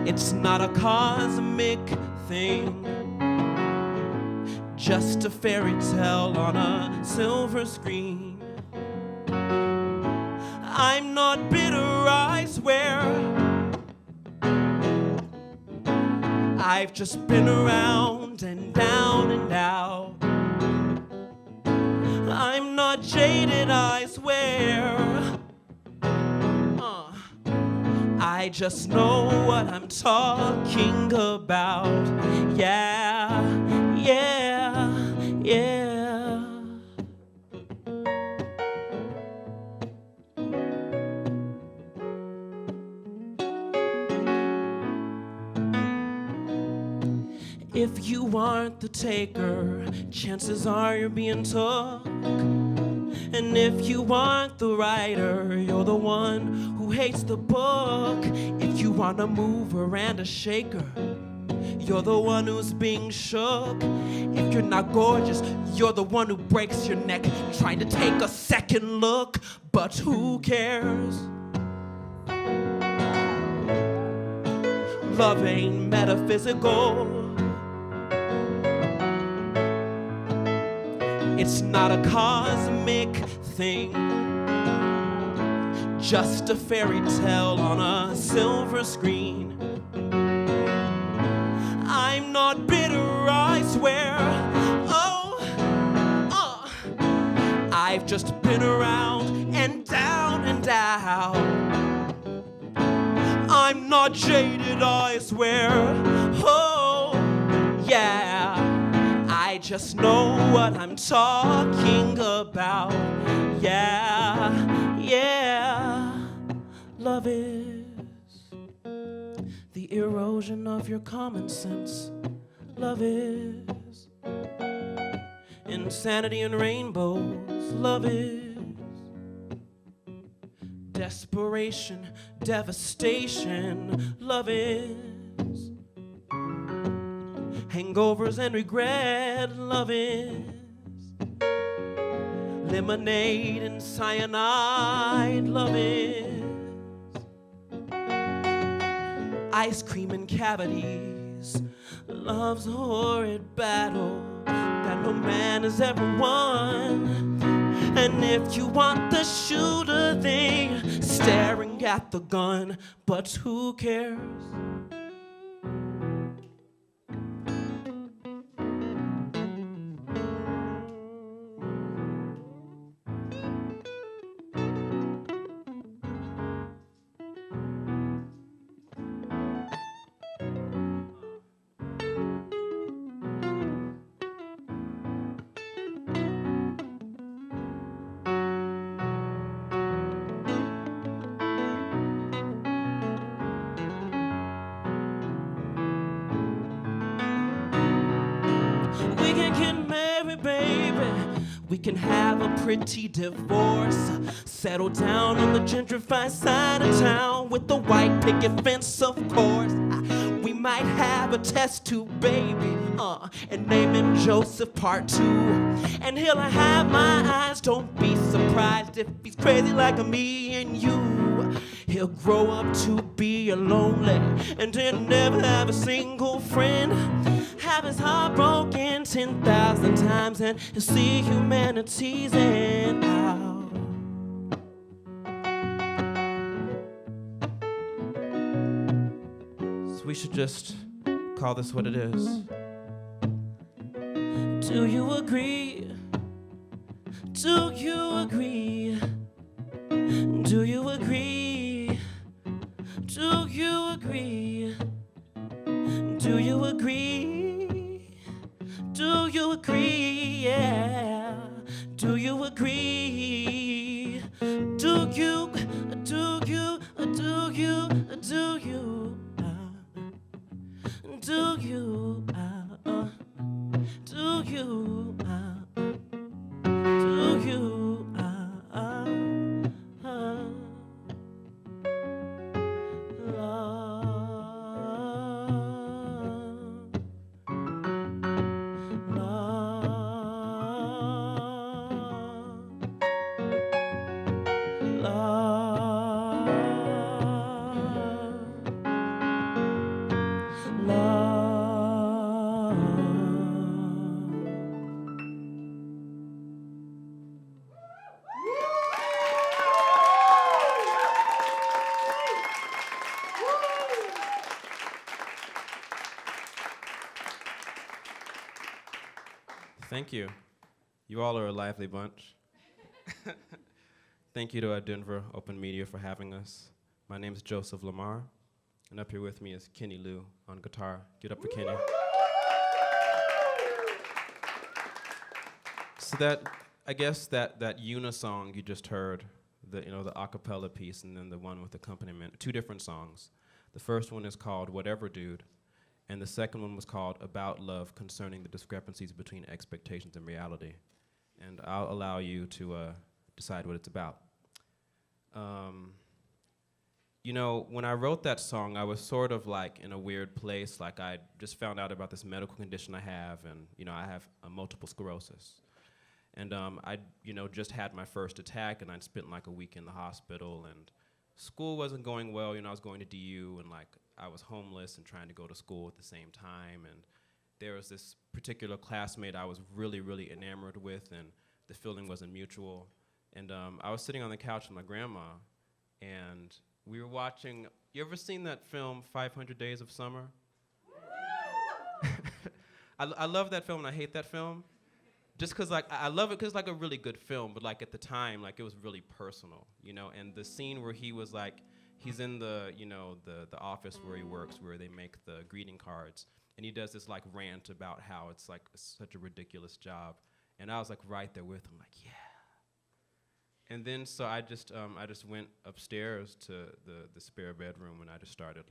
U: It's not a cosmic thing, just a fairy tale on a silver screen. I'm not bitter, I swear. I've just been around and down and out. jaded, I swear. I just know what I'm talking about. Yeah, yeah, yeah. If you aren't the taker, chances are you're being took. And if you aren't the writer, you're the one who hates the book. If you aren't a mover and a shaker, you're the one who's being shook. If you're not gorgeous, you're the one who breaks your neck trying to take a second look. But who cares? Love ain't metaphysical. It's not a cosmic thing, just a fairy tale on a silver screen. I'm not bitter, I swear. I've just been around and down and out. I'm not jaded, I swear. Oh, yeah. I just know what I'm talking about. Yeah, yeah. Love is the erosion of your common sense. Love is insanity and rainbows. Love is desperation, devastation. Love is hangovers and regret. Love is lemonade and cyanide. Love is ice cream and cavities. Love's a horrid battle that no man has ever won. And if you want the shooter, they're staring at the gun. But who cares? We can get married, baby. We can have a pretty divorce. Settle down on the gentrified side of town with the white picket fence, of course. We might have a test tube baby, and name him Joseph Part 2. And he'll have my eyes, don't be surprised if he's crazy like me and you. He'll grow up to be a lonely and he'll never have a single friend. Have his heart broken 10,000 times and he'll see humanity's end out. So we should just call this what it is. Do you agree? Do you agree? Do you agree? Do you agree? Do you agree? Do you agree? Yeah. Do you agree? Do you? Do you? Do you? Do you? Do you? Do you? Do you?
B: Thank you. You all are a lively bunch. Thank you to Denver Open Media for having us. My name is Joseph Lamar, and up here with me is Kenny Lou on guitar. Get up for Kenny. So I guess that unisong you just heard, the a cappella piece and then the one with accompaniment, 2 different songs. The first one is called Whatever Dude, and the second one was called About Love, concerning the discrepancies between expectations and reality. And I'll allow you to decide what it's about. When I wrote that song, I was sort of like in a weird place. Like I just found out about this medical condition I have, and I have multiple sclerosis. And I just had my first attack, and I'd spent like a week in the hospital, and school wasn't going well. I was going to DU, and like I was homeless and trying to go to school at the same time. And there was this particular classmate I was really, really enamored with, and the feeling wasn't mutual. And I was sitting on the couch with my grandma, and we were watching. You ever seen that film 500 Days of Summer? I love that film, and I hate that film. Just because, like, I love it because it's like a really good film, but like at the time, like it was really personal, And the scene where he was like, he's in the office where he works, where they make the greeting cards, and he does this like rant about how it's like such a ridiculous job, and I was like right there with him, like, yeah. And then so I just went upstairs to the spare bedroom, and I just started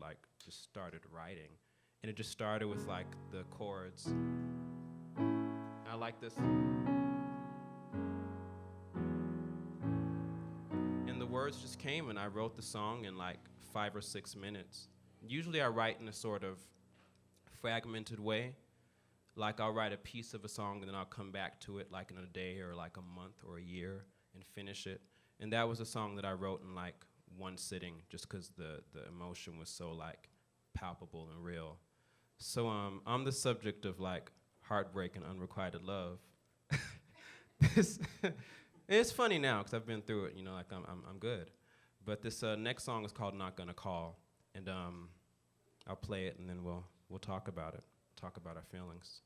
B: writing, and it just started with like the chords. I like this. And the words just came, and I wrote the song in like 5 or 6 minutes. Usually I write in a sort of fragmented way. Like I'll write a piece of a song, and then I'll come back to it like in a day or like a month or a year and finish it. And that was a song that I wrote in like one sitting, just because the emotion was so like palpable and real. So I'm the subject of like heartbreak and unrequited love. It's funny now because I've been through it, like I'm good. But this next song is called Not Gonna Call, and I'll play it, and then we'll talk about it, talk about our feelings.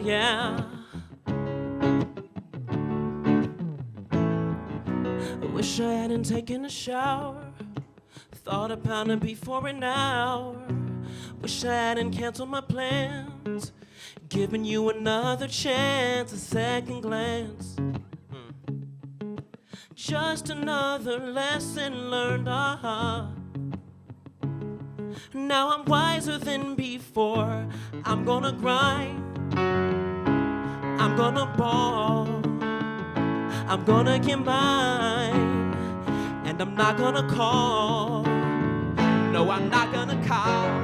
B: Yeah. I wish I hadn't taken a shower. Thought about it before an hour. Wish I hadn't canceled my plans. Giving you another chance, a second glance. Just another lesson learned, Now I'm wiser than before. I'm gonna grind, I'm gonna ball, I'm gonna get mine, and I'm not gonna call. No, I'm not gonna call.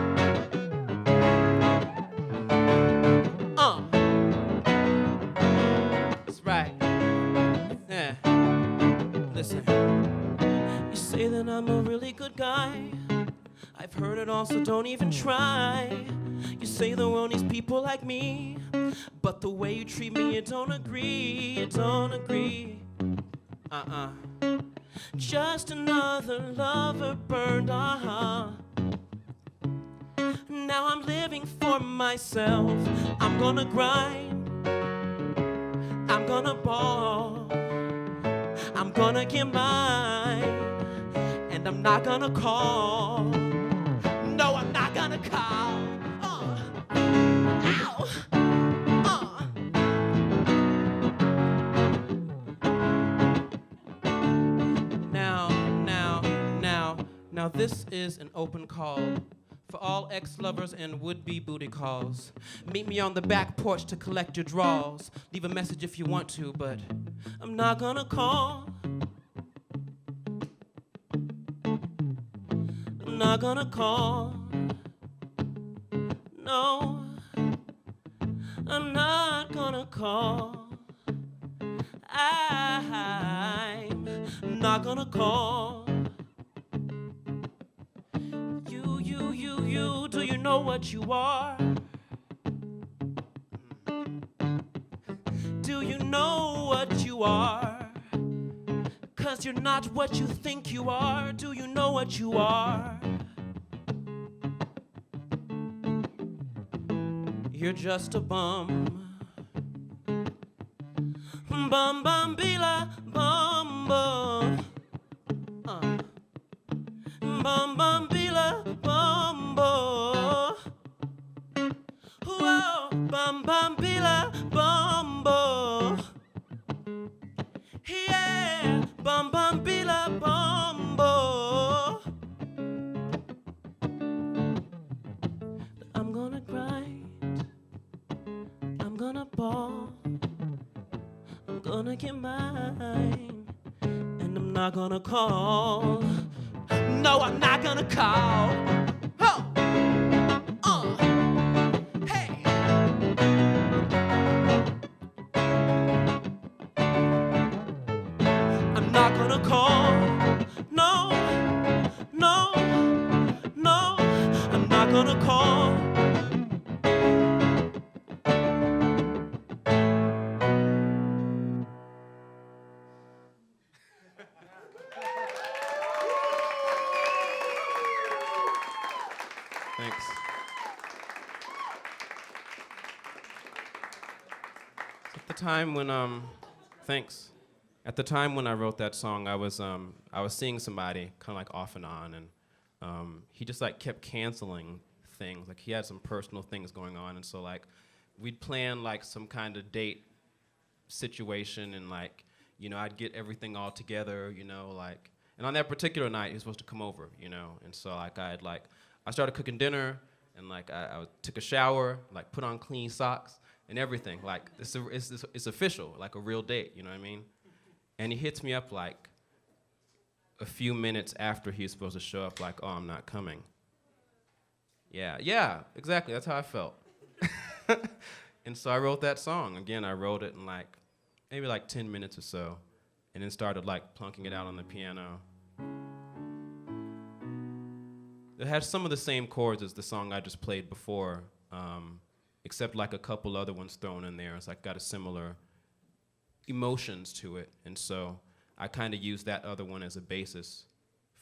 B: That's right. Yeah. Listen. You say that I'm a really good guy. I've heard it all, so don't even try. You say the world needs people like me, but the way you treat me, you don't agree, you don't agree. Just another lover burned, Now I'm living for myself. I'm gonna grind, I'm gonna ball, I'm gonna get mine, and I'm not gonna call. No, I'm not gonna call. Ow. Now this is an open call for all ex-lovers and would-be booty calls. Meet me on the back porch to collect your draws. Leave a message if you want to, but I'm not gonna call. I'm not gonna call. No, I'm not gonna call. I'm not gonna call. You
U: know what you are? Do you know what you are? 'Cause you're not what you think you are. Do you know what you are? You're just a bum. Bum bum bila bum bum. Bum bum bila bum bum. Whoa, bum bum bila bum bum. Yeah, bum bum bila bum bum. I'm gonna grind. I'm gonna ball. I'm gonna get mine. And I'm not gonna call. No, I'm not gonna call. Huh. Hey. I'm not gonna call. No, no, no. I'm not gonna call. Thanks. At the time when thanks. At the time when I wrote that song, I was seeing somebody kind of like off and on, and he just like kept canceling things. Like he had some personal things going on, and so like we'd plan like some kind of date situation, and like I'd get everything all together, like. And on that particular night, he was supposed to come over, and so like I started cooking dinner, and like I took a shower, like put on clean socks and everything. Like it's official, like a real date, you know what I mean? And he hits me up like a few minutes after he's supposed to show up, like, oh, I'm not coming. Yeah, exactly. That's how I felt. And so I wrote that song. Again, I wrote it in like maybe like 10 minutes or so, and then started like plunking it out on the piano. It had some of the same chords as the song I just played before, except like a couple other ones thrown in there. It's like got a similar emotions to it, and so I kind of used that other one as a basis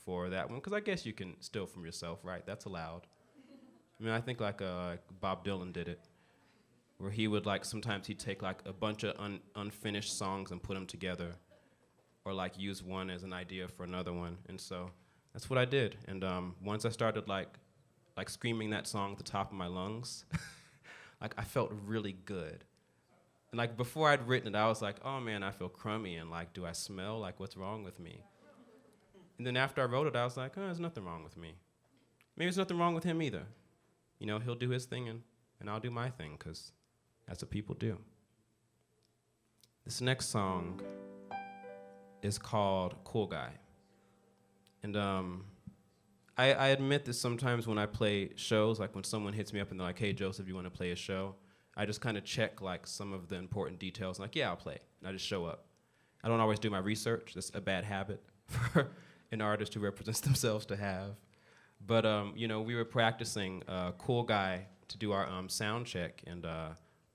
U: for that one, because I guess you can steal from yourself, right? That's allowed. I mean, I think like Bob Dylan did it, where he would like sometimes he'd take like a bunch of unfinished songs and put them together, or like use one as an idea for another one, and so. That's what I did, and once I started like screaming that song at the top of my lungs, like I felt really good. And like before I'd written it, I was like, oh man, I feel crummy, and like, do I smell? Like, what's wrong with me? And then after I wrote it, I was like, oh, there's nothing wrong with me. Maybe there's nothing wrong with him either. He'll do his thing, and I'll do my thing, because that's what people do. This next song is called Cool Guy. And I admit that sometimes when I play shows, like when someone hits me up and they're like, hey, Joseph, you want to play a show? I just kind of check like some of the important details. Like, yeah, I'll play. And I just show up. I don't always do my research. That's a bad habit for an artist who represents themselves to have. But, we were practicing Cool Guy to do our sound check. And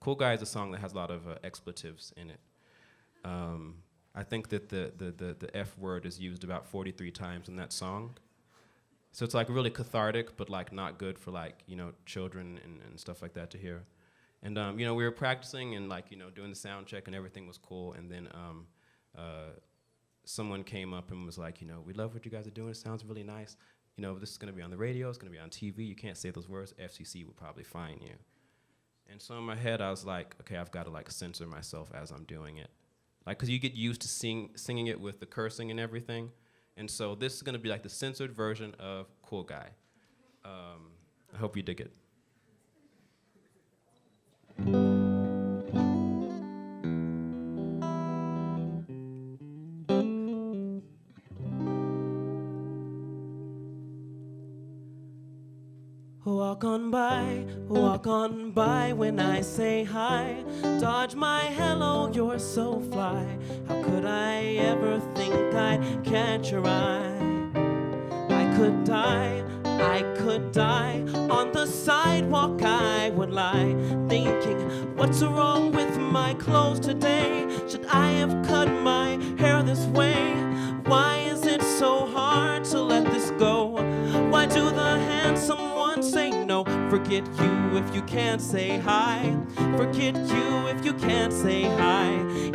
U: Cool Guy is a song that has a lot of expletives in it. I think that the F word is used about 43 times in that song. So it's like really cathartic, but like not good for like, children and stuff like that to hear. And, we were practicing and like, doing the sound check and everything was cool. And then someone came up and was like, we love what you guys are doing. It sounds really nice. This is going to be on the radio. It's going to be on TV. You can't say those words. FCC will probably fine you. And so in my head, I was like, okay, I've got to like censor myself as I'm doing it. Like, because you get used to singing it with the cursing and everything. And so this is going to be like the censored version of Cool Guy. I hope you dig it. Walk on by when I say hi. Dodge my hello, you're so fly. How could I ever think I'd catch your eye? I could die, I could would die. On the sidewalk I would lie, thinking, what's wrong with my clothes today? Should I have cut my hair this way? Why is it so hard to let this go? Why do the handsome ones say no? Forget you if you can't say hi. Forget you if you can't say hi.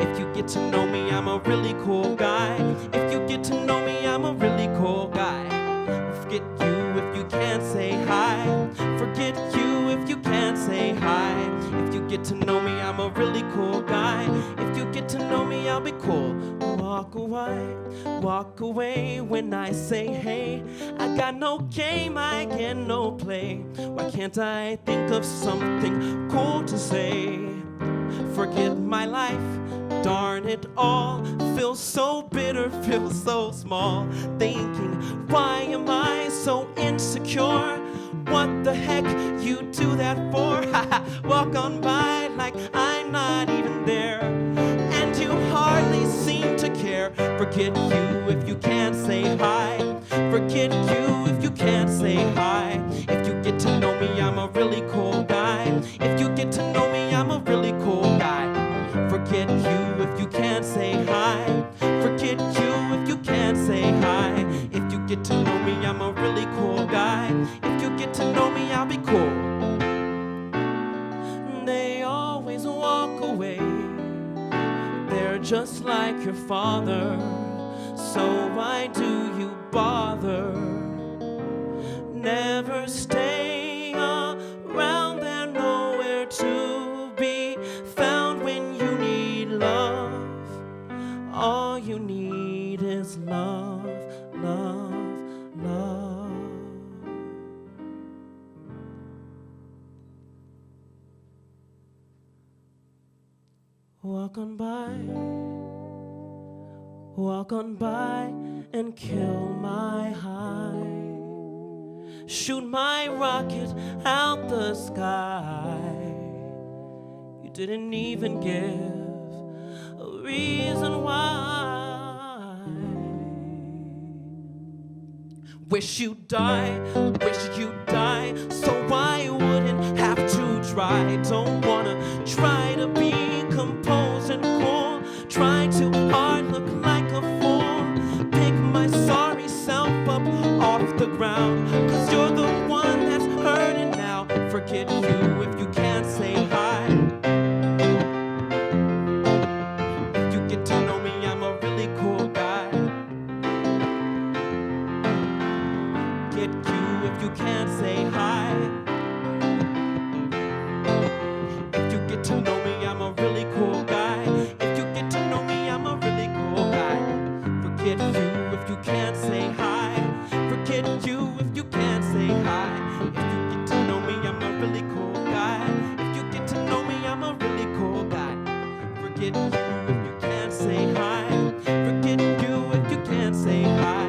U: If you get to know me, I'm a really cool guy. If you get to know me, I'm a really cool guy. Forget you if you can't say hi. Forget you if you can't say hi. If you get to know me, I'm a really cool guy. If you get to know me, I'll be cool. Walk away when I say hey. I got no game, I get no play. Why can't I think of something cool to say? Forget my life, darn it all. Feel so bitter, feel so small. Thinking, why am I so insecure? What the heck you do that for? Walk on by like I'm not even there, and you hardly seem to care. Forget you if you can't say hi. Forget you if you can't say hi. If you get to know me, I'm a really cool guy. If you get to know me, I'm a really cool guy. Forget you if you can't say hi. Forget you if you can't say hi. If you get to know me, I'm a really cool guy. If you get to know me, I'll be cool. They always walk away. They're just like your father. So why do you bother? Never stay around, they're nowhere to be found when you need love. All you need is love, love, love. Walk on by and kill my high. Shoot my rocket out the sky. You didn't even give a reason why. Wish you'd die, so I wouldn't have to try. Don't wanna try to be composed and cool. Try too hard, look like a fool. Pick my sorry self up off the ground, 'cause you're the one that's hurting now. Forget you if you can't say hi. If you get to know me, I'm a really cool guy. Get you if you can't say hi. If you get to know me, I'm a really cool guy. If you get to know me, I'm a really cool guy. Forget you if you can't say hi. Forget you if you can't say hi. If you get to know me, I'm a really cool guy. If you get to know me, I'm a really cool guy. Forget you if you can't say hi. Forget you if you can't say hi.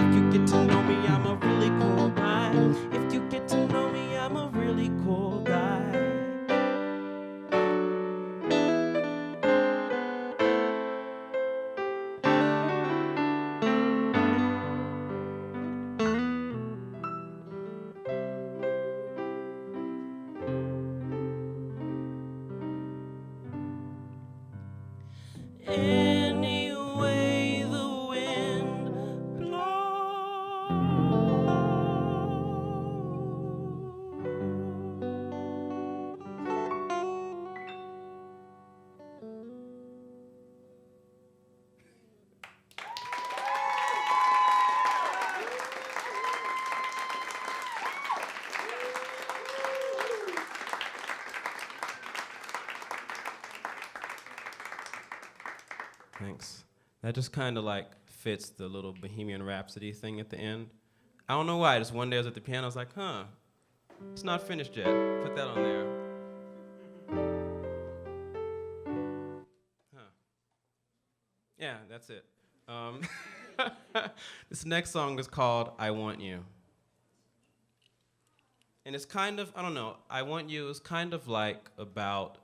U: If you get to know me, I'm a really cool guy. If you get to know me, I'm a really cool guy. Any way the wind blows. Thanks. That just kind of like fits the little Bohemian Rhapsody thing at the end. I don't know why. Just one day I was at the piano, I was like, huh, it's not finished yet. Put that on there. Huh. Yeah, that's it. This next song is called I Want You. And it's kind of, I don't know, I Want You is kind of like about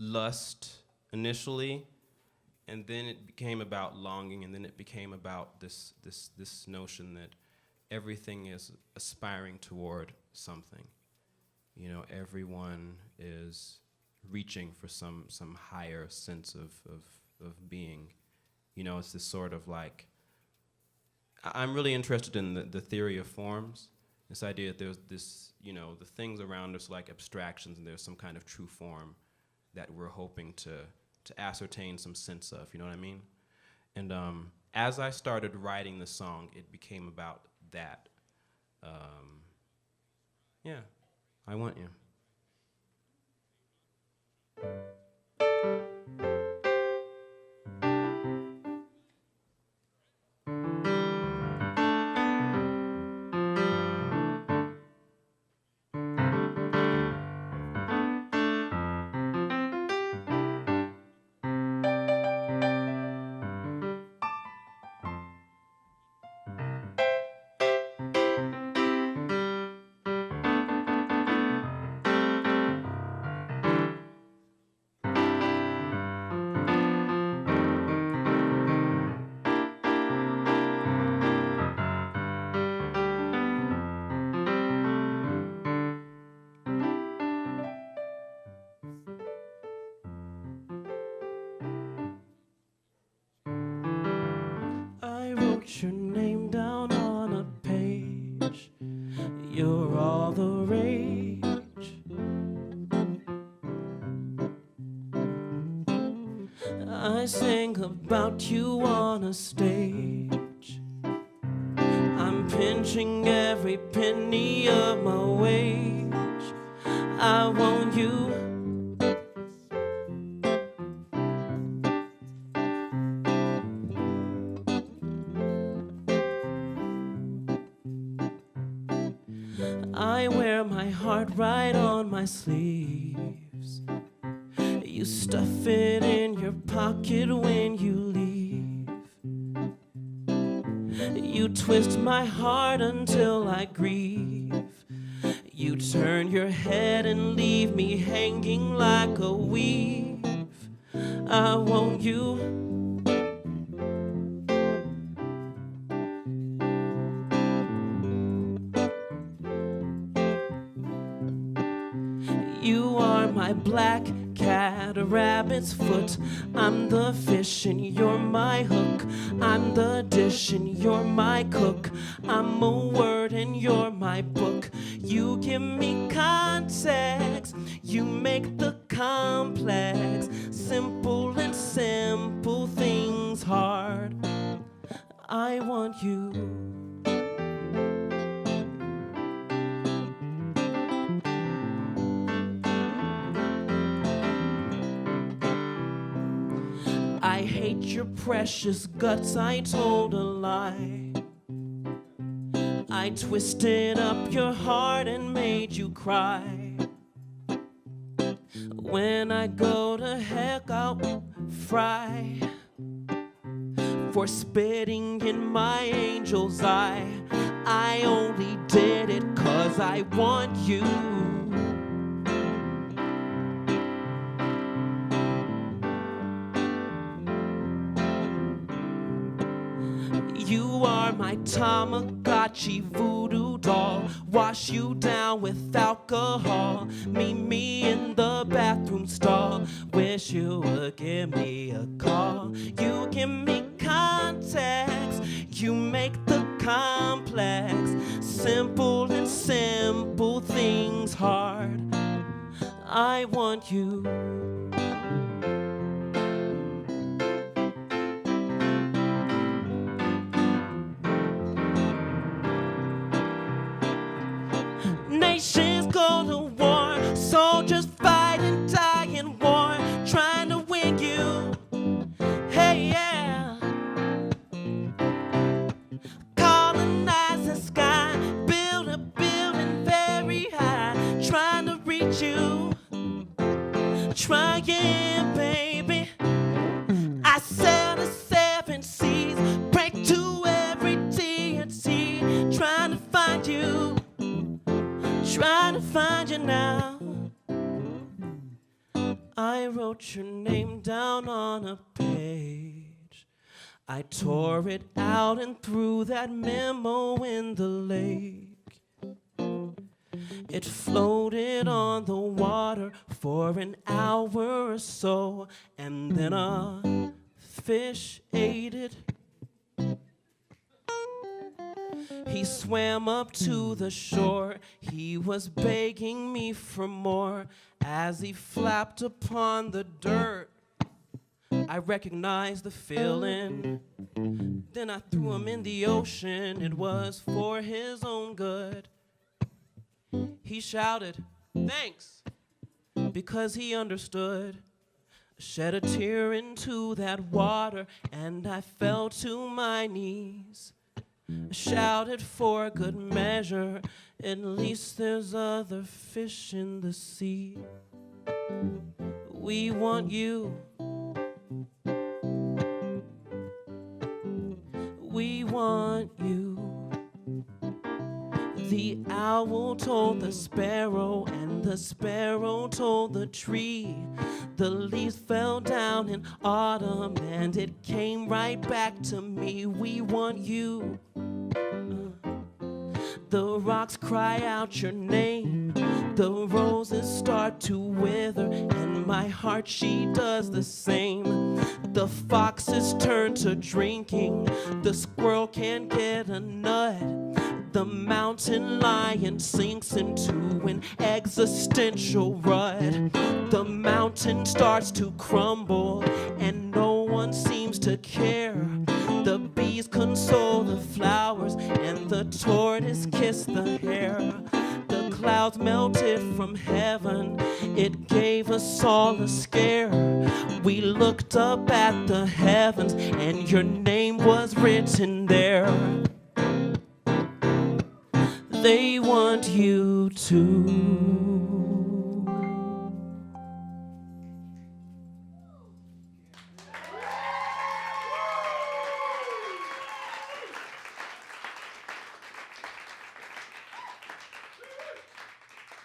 U: lust initially, and then it became about longing, and then it became about this notion that
B: everything is aspiring toward something. You know, everyone is reaching for some higher sense of being. You know, it's this sort of like, I'm really interested in the theory of forms, this idea that there's this, you know, the things around us like abstractions, and there's some kind of true form that we're hoping to ascertain some sense of, you know what I mean? And as I started writing the song, it became about that. Yeah, I want you. I wrote your name down on a page. You're all the rage. I sang about you on a stage. I'm pinching every penny of my wage. I want you. I wear my heart right on my sleeves. You stuff it in your pocket when you leave. You twist my heart until I grieve. You turn your head and leave me hanging like a weave. I want you. You are my black cat, a rabbit's foot. I'm the fish and you're my hook. I'm the dish and you're my cook. I'm a word and you're my book. You give me context. You make the complex simple, and simple things hard. I want you. I hate your precious guts, I told a lie. I twisted up your heart and made you cry. When I go to heck, I'll fry for spitting in my angel's eye. I only did it 'cause I want you. You are my Tamagotchi voodoo doll. Wash you down with alcohol. Meet me in the bathroom stall. Wish you would give me a call. You give me context. You make the complex simple, and simple things hard. I want you. Nations go to war, soldiers fight and die in war, trying to win you. Hey, yeah. Colonize the sky, build a building very high, trying to reach you. Trying, baby. I sail the 7 seas, break to every TNT, trying to find you. Trying to find you now. I wrote your name down on a page.
U: I tore it out and threw that memo in the lake. It floated on the water for an hour or so, and then a fish ate it. He swam up to the shore. He was begging me for more. As he flapped upon the dirt, I recognized the feeling. Then I threw him in the ocean. It was for his own good. He shouted, "Thanks," because he understood. Shed a tear into that water, and I fell to my knees. Shouted for good measure, at least there's other fish in the sea. We want you. We want you. The owl told the sparrow, and the sparrow told the tree. The leaves fell down in autumn, and it came right back to me. We want you. The rocks cry out your name. The roses start to wither, and my heart, she does the same. The foxes turn to drinking. The squirrel can't get a nut. The mountain lion sinks into an existential rut. The mountain starts to crumble, and no one seems to care. The bees console the flowers, and the tortoise kiss the hare. The clouds melted from heaven. It gave us all a scare. We looked up at the heavens, and your name was written there. They want you to.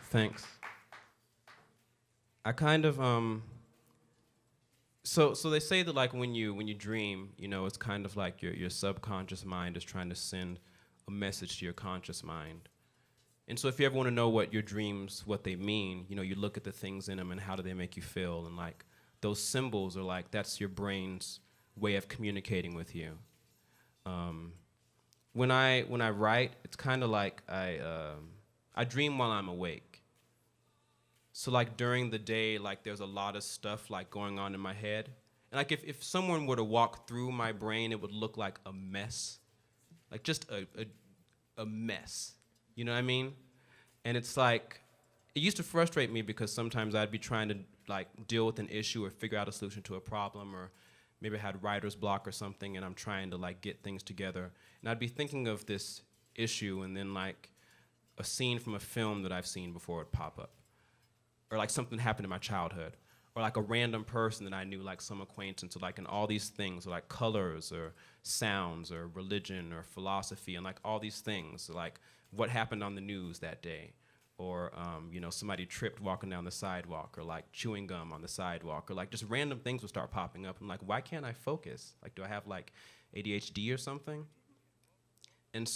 U: Thanks. I kind of so they say that like when you dream, you know, it's kind of like your subconscious mind is trying to send a message to your conscious mind. And so if you ever want to know what your dreams, what they mean, you know, you look at the things in them and how do they make you feel, and like those symbols are like, that's your brain's way of communicating with you. When I write, it's kind of like I dream while I'm awake. So like during the day, like there's a lot of stuff like going on in my head. And like if someone were to walk through my brain, it would look like a mess. Like just a mess, you know what I mean? And it's like, it used to frustrate me because sometimes I'd be trying to like deal with an issue or figure out a solution to a problem, or maybe I had writer's block or something and I'm trying to like get things together. And I'd be thinking of this issue and then like a scene from a film that I've seen before would pop up. Or like something happened in my childhood. Or like a random person that I knew, like some acquaintance, or like, and all these things, or like colors, or sounds, or religion, or philosophy, and like all these things, like what happened on the news that day, or you know, somebody tripped walking down the sidewalk, or like chewing gum on the sidewalk, or like just random things would start popping up. I'm like, why can't I focus? Like, do I have like ADHD or something? And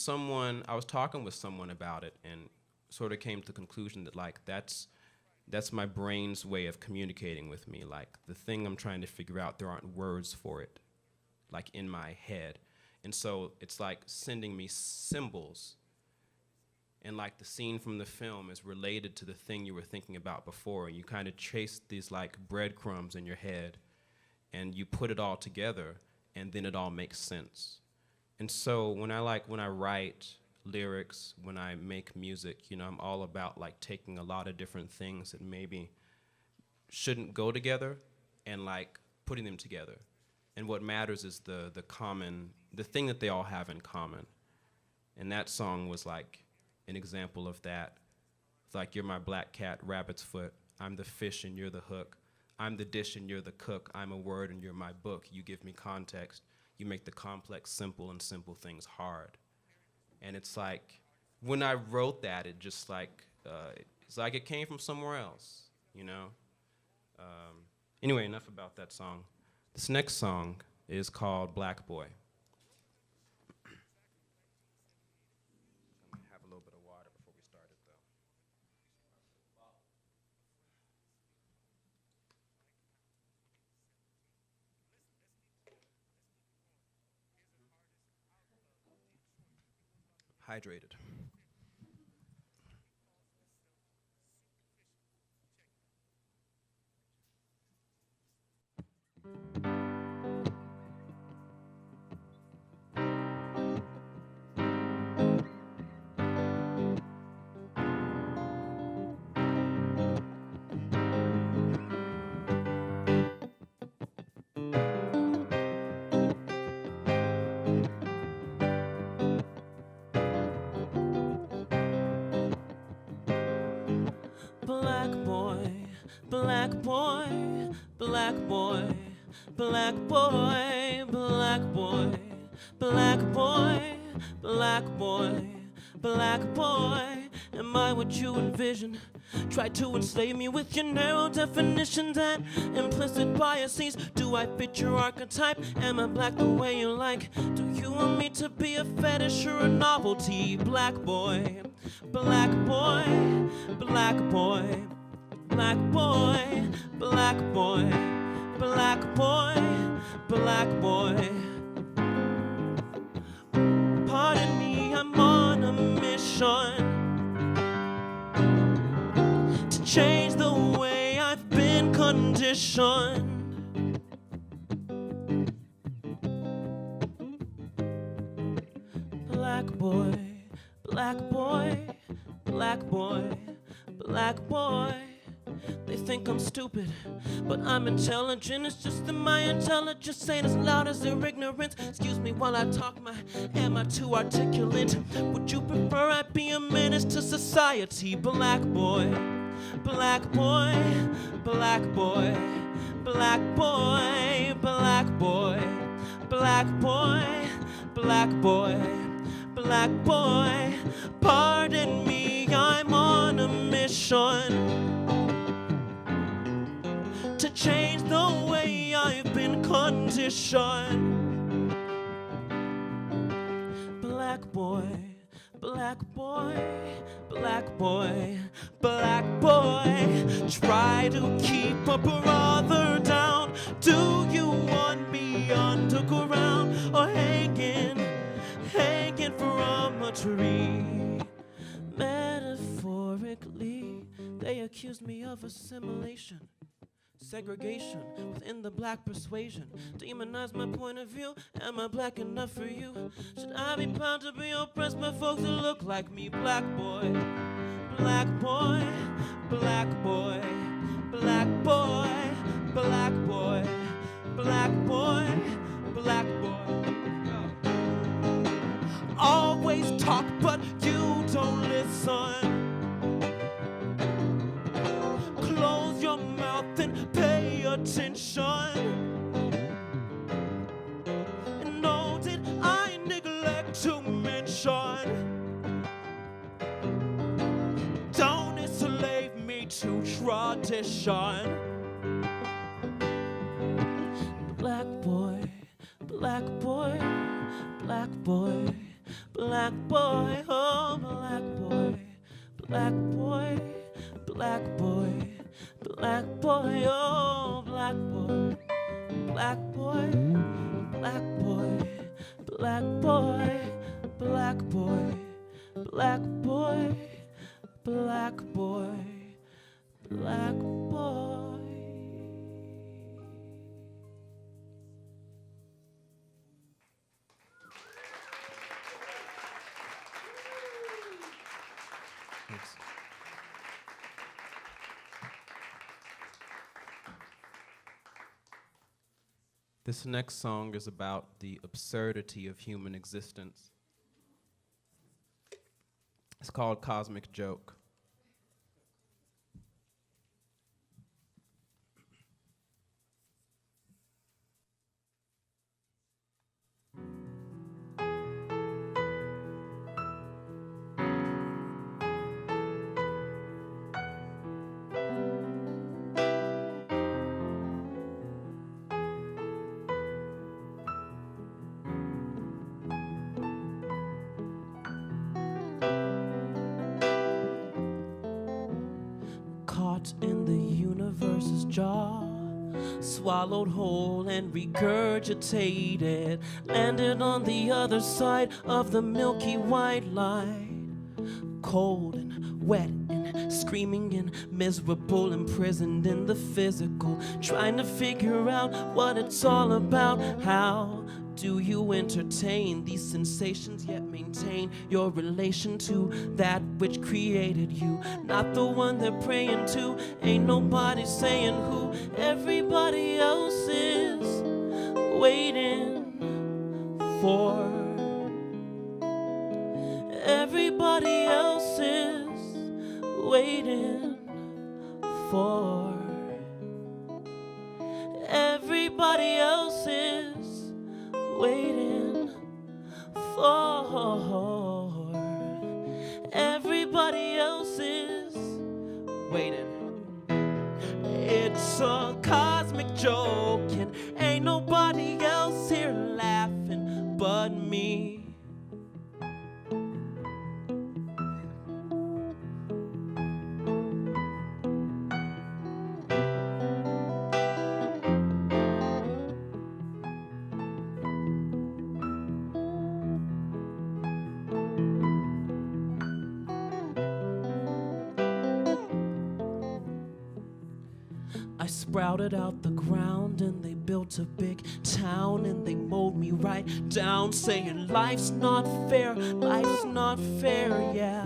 U: I was talking with someone about it, and sort of came to the conclusion that like that's my brain's way of communicating with me. Like the thing I'm trying to figure out, there aren't words for it, like in my head. And so it's like sending me symbols. And like the scene from the film is related to the thing you were thinking about before. And you kind of chase these like breadcrumbs in your head and you put it all together and then it all makes sense. And so when I write lyrics, when I make music, you know, I'm all about like taking a lot of different things that maybe shouldn't go together and like putting them together. And what matters is the thing that they all have in common. And that song was like an example of that. It's like, you're my black cat, rabbit's foot. I'm the fish and you're the hook. I'm the dish and you're the cook. I'm a word and you're my book. You give me context. You make the complex simple and simple things hard. And it's like, when I wrote that, it just like, it's like it came from somewhere else, you know? Anyway, enough about that song. This next song
B: is called Black Boy. Have a little bit of water before we start it, though. Hydrated. Black boy, black boy, black boy, black boy, black boy, black boy, black boy, black boy. Am I what you envision? Try to enslave me with your narrow definitions and implicit biases. Do I fit your archetype? Am I black the way you like? Do you want me to be a fetish or a novelty? Black boy, black boy, black boy, black boy, black boy, black boy, black boy. Pardon me, I'm on a mission to change the way I've been conditioned. Black boy, black boy, black boy, black boy. They think I'm stupid, but I'm intelligent. It's just that my intelligence ain't as loud as their ignorance. Excuse me while I talk, am I too articulate? Would you prefer I be a menace to society? Black boy, black boy, black boy, black boy, black boy, black boy, black boy, black boy. Pardon me, I'm on a mission to change the way I've been conditioned. Black boy, black boy, black boy, black boy. Try to keep a brother down. Do you want me underground or hanging from a tree? Metaphorically, they accuse me of assimilation, segregation within the black persuasion. Demonize my point of view. Am I black enough for you? Should I be proud to be oppressed by folks who look like me? Black boy, black boy, black boy, black boy, black boy, black boy, black boy. Always talk, but you don't listen. Close your mouth and pay attention. And know that I neglect to mention, don't enslave me to tradition. Black boy, black boy, black boy, black boy, oh black boy, black boy, black boy, black boy, oh black boy, black boy, black boy, black boy, black boy, black boy, black boy, black boy. Thanks. This next song is about the absurdity of human existence. It's called Cosmic Joke.
U: caught in the universe's jaw, swallowed whole and regurgitated, landed on the other side of the milky white light, cold and wet and screaming and miserable, imprisoned in the physical, trying to figure out what it's all about. How do you entertain these sensations yet maintain your relation to that which created you? Not the one they're praying to, ain't nobody saying who. Everybody else is waiting for. Everybody else is waiting for. Everybody else is waiting for. Everybody else is waiting. It's a cosmic joke, and ain't nobody else here laughing but me. I sprouted out the ground and they built a big town and they mowed me right down, saying life's not fair, yeah.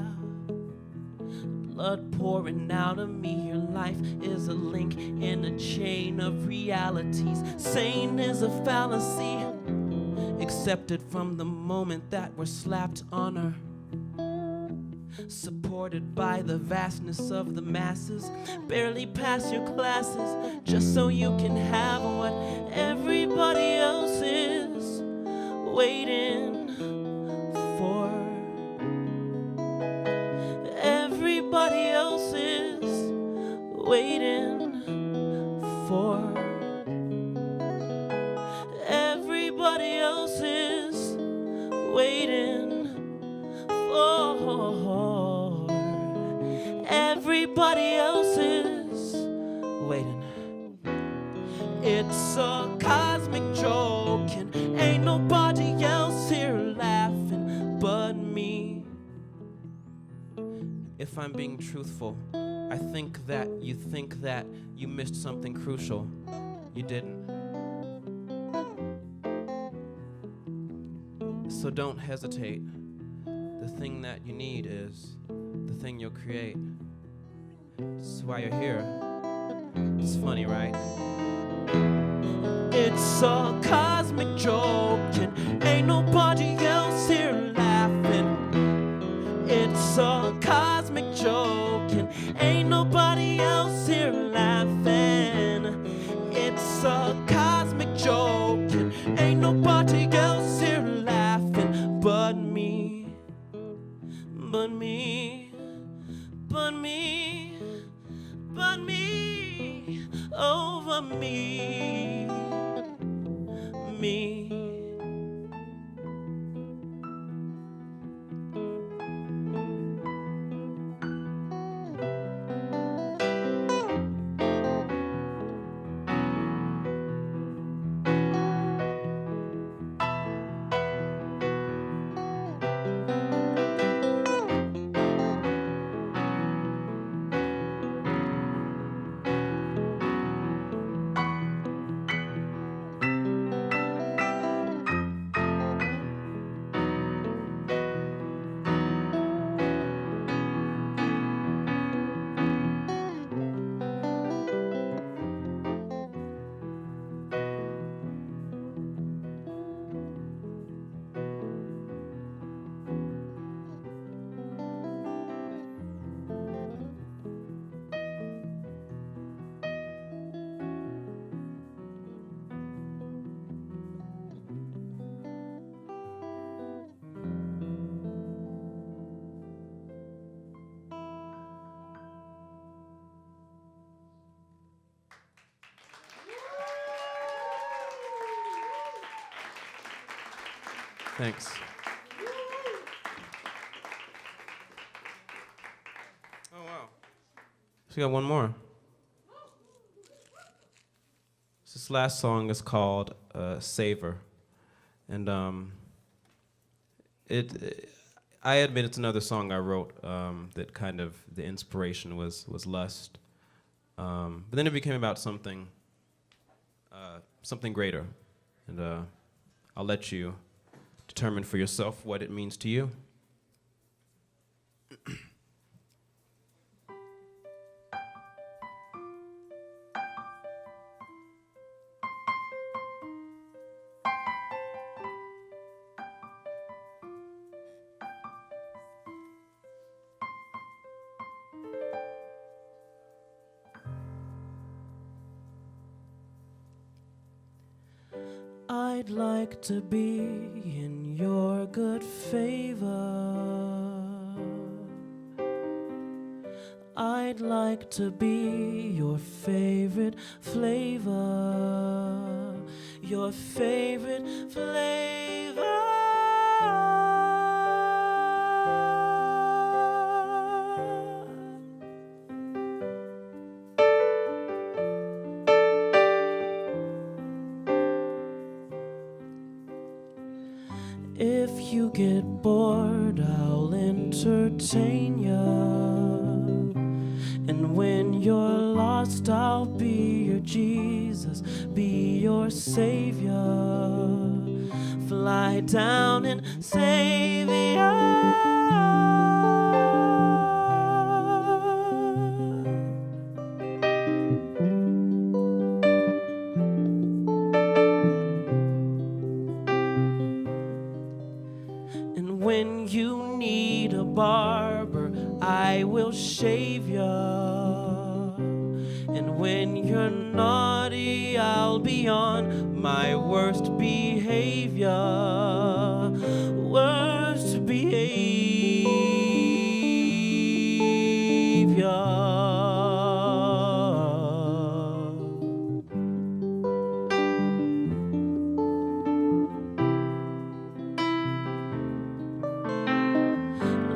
U: Blood pouring out of me, your life is a link in a chain of realities. Sane is a fallacy, accepted from the moment that we're slapped on her. Supported by the vastness of the masses, barely pass your classes just so you can have what everybody else is waiting for. Everybody else is waiting for. Everybody else is waiting for. Everybody else is waiting. It's a cosmic joke, and ain't nobody else here laughing but me. If I'm being truthful, I think that you missed something crucial. You didn't. So don't hesitate. The thing that you need is the thing you'll create. That's why you're here. It's funny, right? It's a cosmic joke, and ain't nobody else here laughing. It's a cosmic joke, and ain't nobody else here laughing. It's a cosmic joke, and ain't nobody else here laughing but me. But me, but me, but me, over me, me. Thanks. Oh, wow.
B: So we got one more. This last song is called Savor. And I admit it's another song I wrote that kind of the inspiration was lust. But then it became about something greater. And I'll let you determine for yourself what it means to you. I'd like to be in your good favor. I'd like to be your favorite flavor. Your favorite flavor. If you get bored, I'll entertain ya. And when you're lost, I'll be your Jesus, be your Savior. Fly down and save ya. When you need a barber, I will shave ya. And when you're naughty, I'll be on my worst behavior. Worst behavior.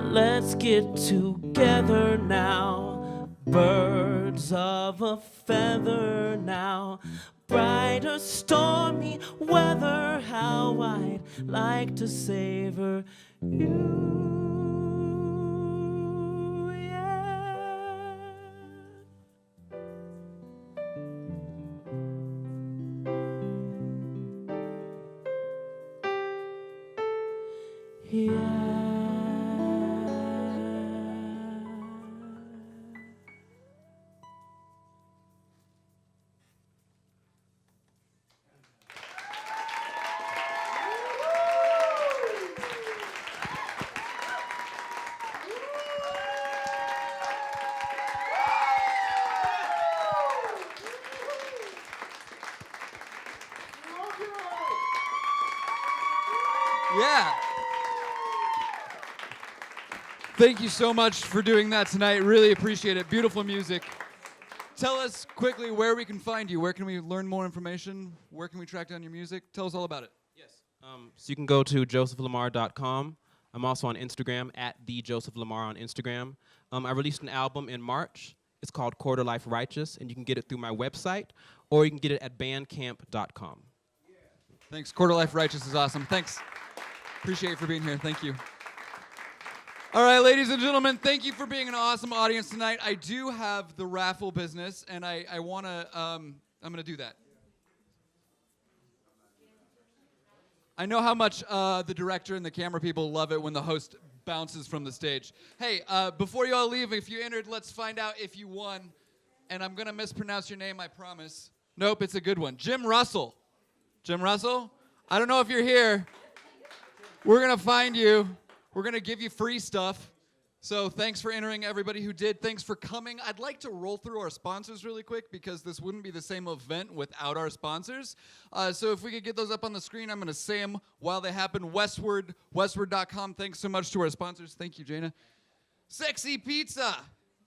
B: Let's get together now, birds of a feather now, bright or stormy weather, how I'd like to savor you. Yeah.
A: Yeah. Thank you so much for doing that tonight. Really appreciate it. Beautiful music. Tell us quickly where we can find you. Where can we learn more information? Where can we track down your music? Tell us all about it.
B: Yes. So you can go to josephlaMar.com. I'm also on Instagram at @theJosephLamar on Instagram. I released an album in March. It's called Quarter Life Righteous, and you can get it through my website, or you can get it at bandcamp.com.
A: Thanks. Quarter Life Righteous is awesome. Thanks. Appreciate you for being here. Thank you. All right, ladies and gentlemen, thank you for being an awesome audience tonight. I do have the raffle business, and I want to, I'm going to do that. I know how much the director and the camera people love it when the host bounces from the stage. Hey, before you all leave, if you entered, let's find out if you won. And I'm going to mispronounce your name, I promise. Nope, it's a good one. Jim Russell. Jim Russell? I don't know if you're here. We're going to find you. We're going to give you free stuff. So thanks for entering, everybody who did. Thanks for coming. I'd like to roll through our sponsors really quick because this wouldn't be the same event without our sponsors. So if we could get those up on the screen, I'm going to say them while they happen. Westward.com. Thanks so much to our sponsors. Thank you, Jana. Sexy Pizza.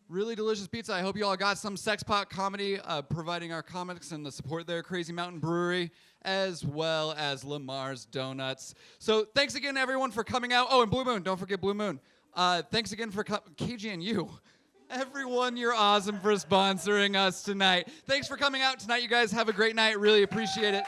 A: Really delicious pizza. I hope you all got some Sex Pot Comedy providing our comics and the support there. Crazy Mountain Brewery, as well as Lamar's Donuts. So thanks again, everyone, for coming out. Oh, and Blue Moon. Don't forget Blue Moon. Thanks again for KG and you. Everyone, you're awesome for sponsoring us tonight. Thanks for coming out tonight, you guys. Have a great night. Really appreciate it.